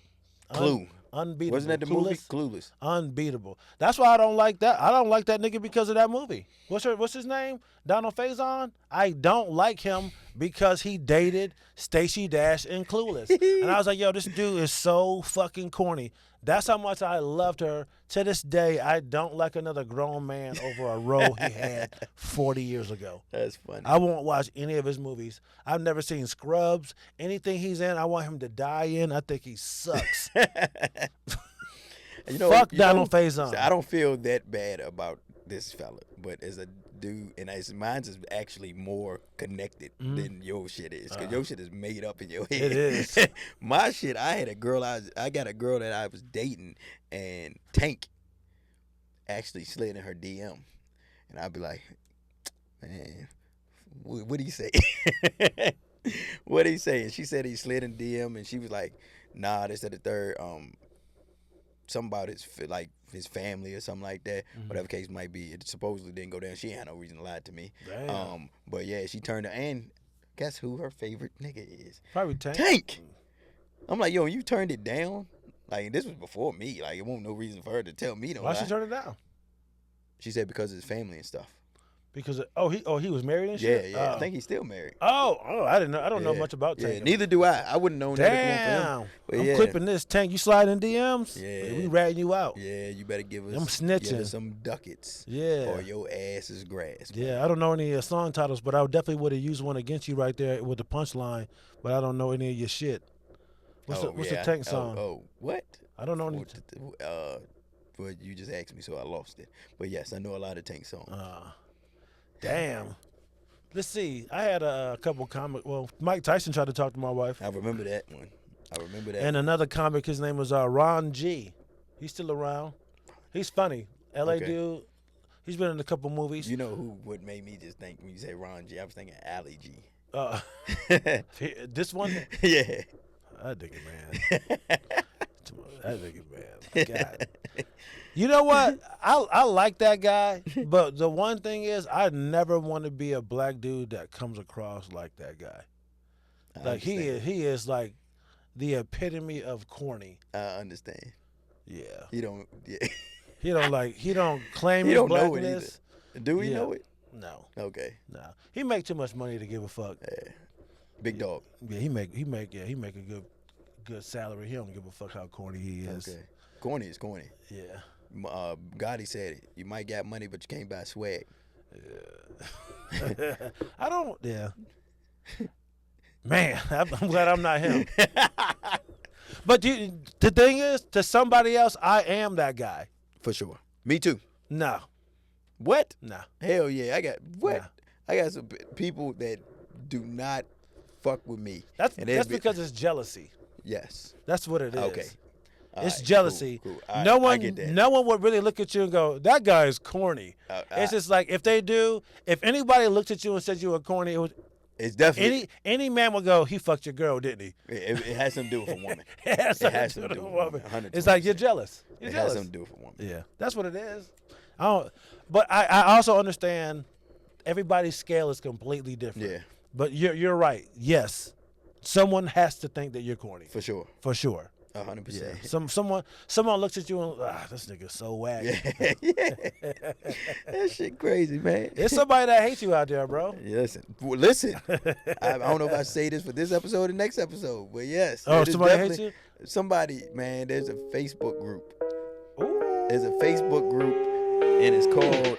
Clue. Unbeatable. Wasn't that the movie? Clueless. Unbeatable. That's why I don't like that. I don't like that nigga because of that movie. What's his name? Donald Faison? I don't like him because he dated Stacey Dash in Clueless. And I was like, yo, this dude is so fucking corny. That's how much I loved her. To this day, I don't like another grown man over a role he had 40 years ago. That's funny. I won't watch any of his movies. I've never seen Scrubs. Anything he's in, I want him to die in. I think he sucks. Fuck Donald Faison. I don't feel that bad about this fella, but as a dude, and mine's is actually more connected than your shit is, because your shit is made up in your head. It is. My shit, I got a girl that I was dating, and Tank actually slid in her DM, and I'd be like, man, what do you say? What he say? And she said he slid in DM, and she was like, nah, this, that, the third. Something about his family or something like that. Whatever case might be, it supposedly didn't go down. She had no reason to lie to me. Damn. But yeah, she turned her, and guess who her favorite nigga is? Probably Tank. Tank. I'm like, yo, you turned it down? Like, this was before me. Like, it wasn't no reason for her to tell me no Why lie. she turn it down? She said because of his family and stuff. Because he was married and shit. Yeah. I think he's still married. I didn't know. I don't know much about Tank. Yeah, neither do I. I wouldn't know that if it weren't for Damn. him. But I'm yeah. clipping this. Tank, you sliding DMs? Yeah. We ratting you out. Yeah, you better give us. I'm snitching. Give us some ducats. Yeah. Or your ass is grass. Man. Yeah, I don't know any song titles, but I definitely would have used one against you right there with the punchline. But I don't know any of your shit. What's the Tank song? What? I don't know any. Well, you just asked me, so I lost it. But yes, I know a lot of Tank songs. Damn. Let's see. I had a couple comic. Well, Mike Tyson tried to talk to my wife. I remember that one. And another comic, his name was Ron G. He's still around. He's funny. LA dude. He's been in a couple movies. You know who would make me just think when you say Ron G? I was thinking Ali G. This one? Yeah. That nigga, man. That nigga, man. God. You know what? I like that guy, but the one thing is, I never want to be a black dude that comes across like that guy. Like he is like the epitome of corny. I understand. Yeah. He don't. Yeah. He don't claim he his don't blackness. know it either. Do we know it? No. Okay. No. He make too much money to give a fuck. Yeah. Big dog. Yeah, he make a good salary. He don't give a fuck how corny he is. Okay. Corny is corny. Yeah. Gotti said it. You might got money, but you can't buy swag. Yeah. I don't. Yeah. Man, I'm glad I'm not him. But the thing is, to somebody else, I am that guy. For sure. Me too. No, What? no. Hell yeah. I got what? Nah. I got some people that do not fuck with me. That's And that's because it's jealousy. yes. That's what it is. Okay. All It's right, jealousy. Cool. All right, No I one, get that. no one would really look at you and go, "That guy is corny." It's just like if they do, if anybody looked at you and said you were corny, it would, It's definitely any man would go, "He fucked your girl, didn't he?" it has something to do with a woman. It has It has something to do with a with woman. 120%. It's like you're jealous. You're It jealous. has something to do with a woman. Yeah, that's what it is. I don't, but I also understand everybody's scale is completely different. Yeah, But you're right. Yes, someone has to think that you're corny for sure. for sure. 100%. Someone looks at you and this nigga's so wacky. Yeah. That shit crazy, man. There's somebody that hates you out there, bro. Yeah, listen. I don't know if I say this for this episode or next episode, but yes. Oh, it is somebody hates definitely- you? Somebody, man. There's a Facebook group. Ooh. There's a Facebook group, and it's called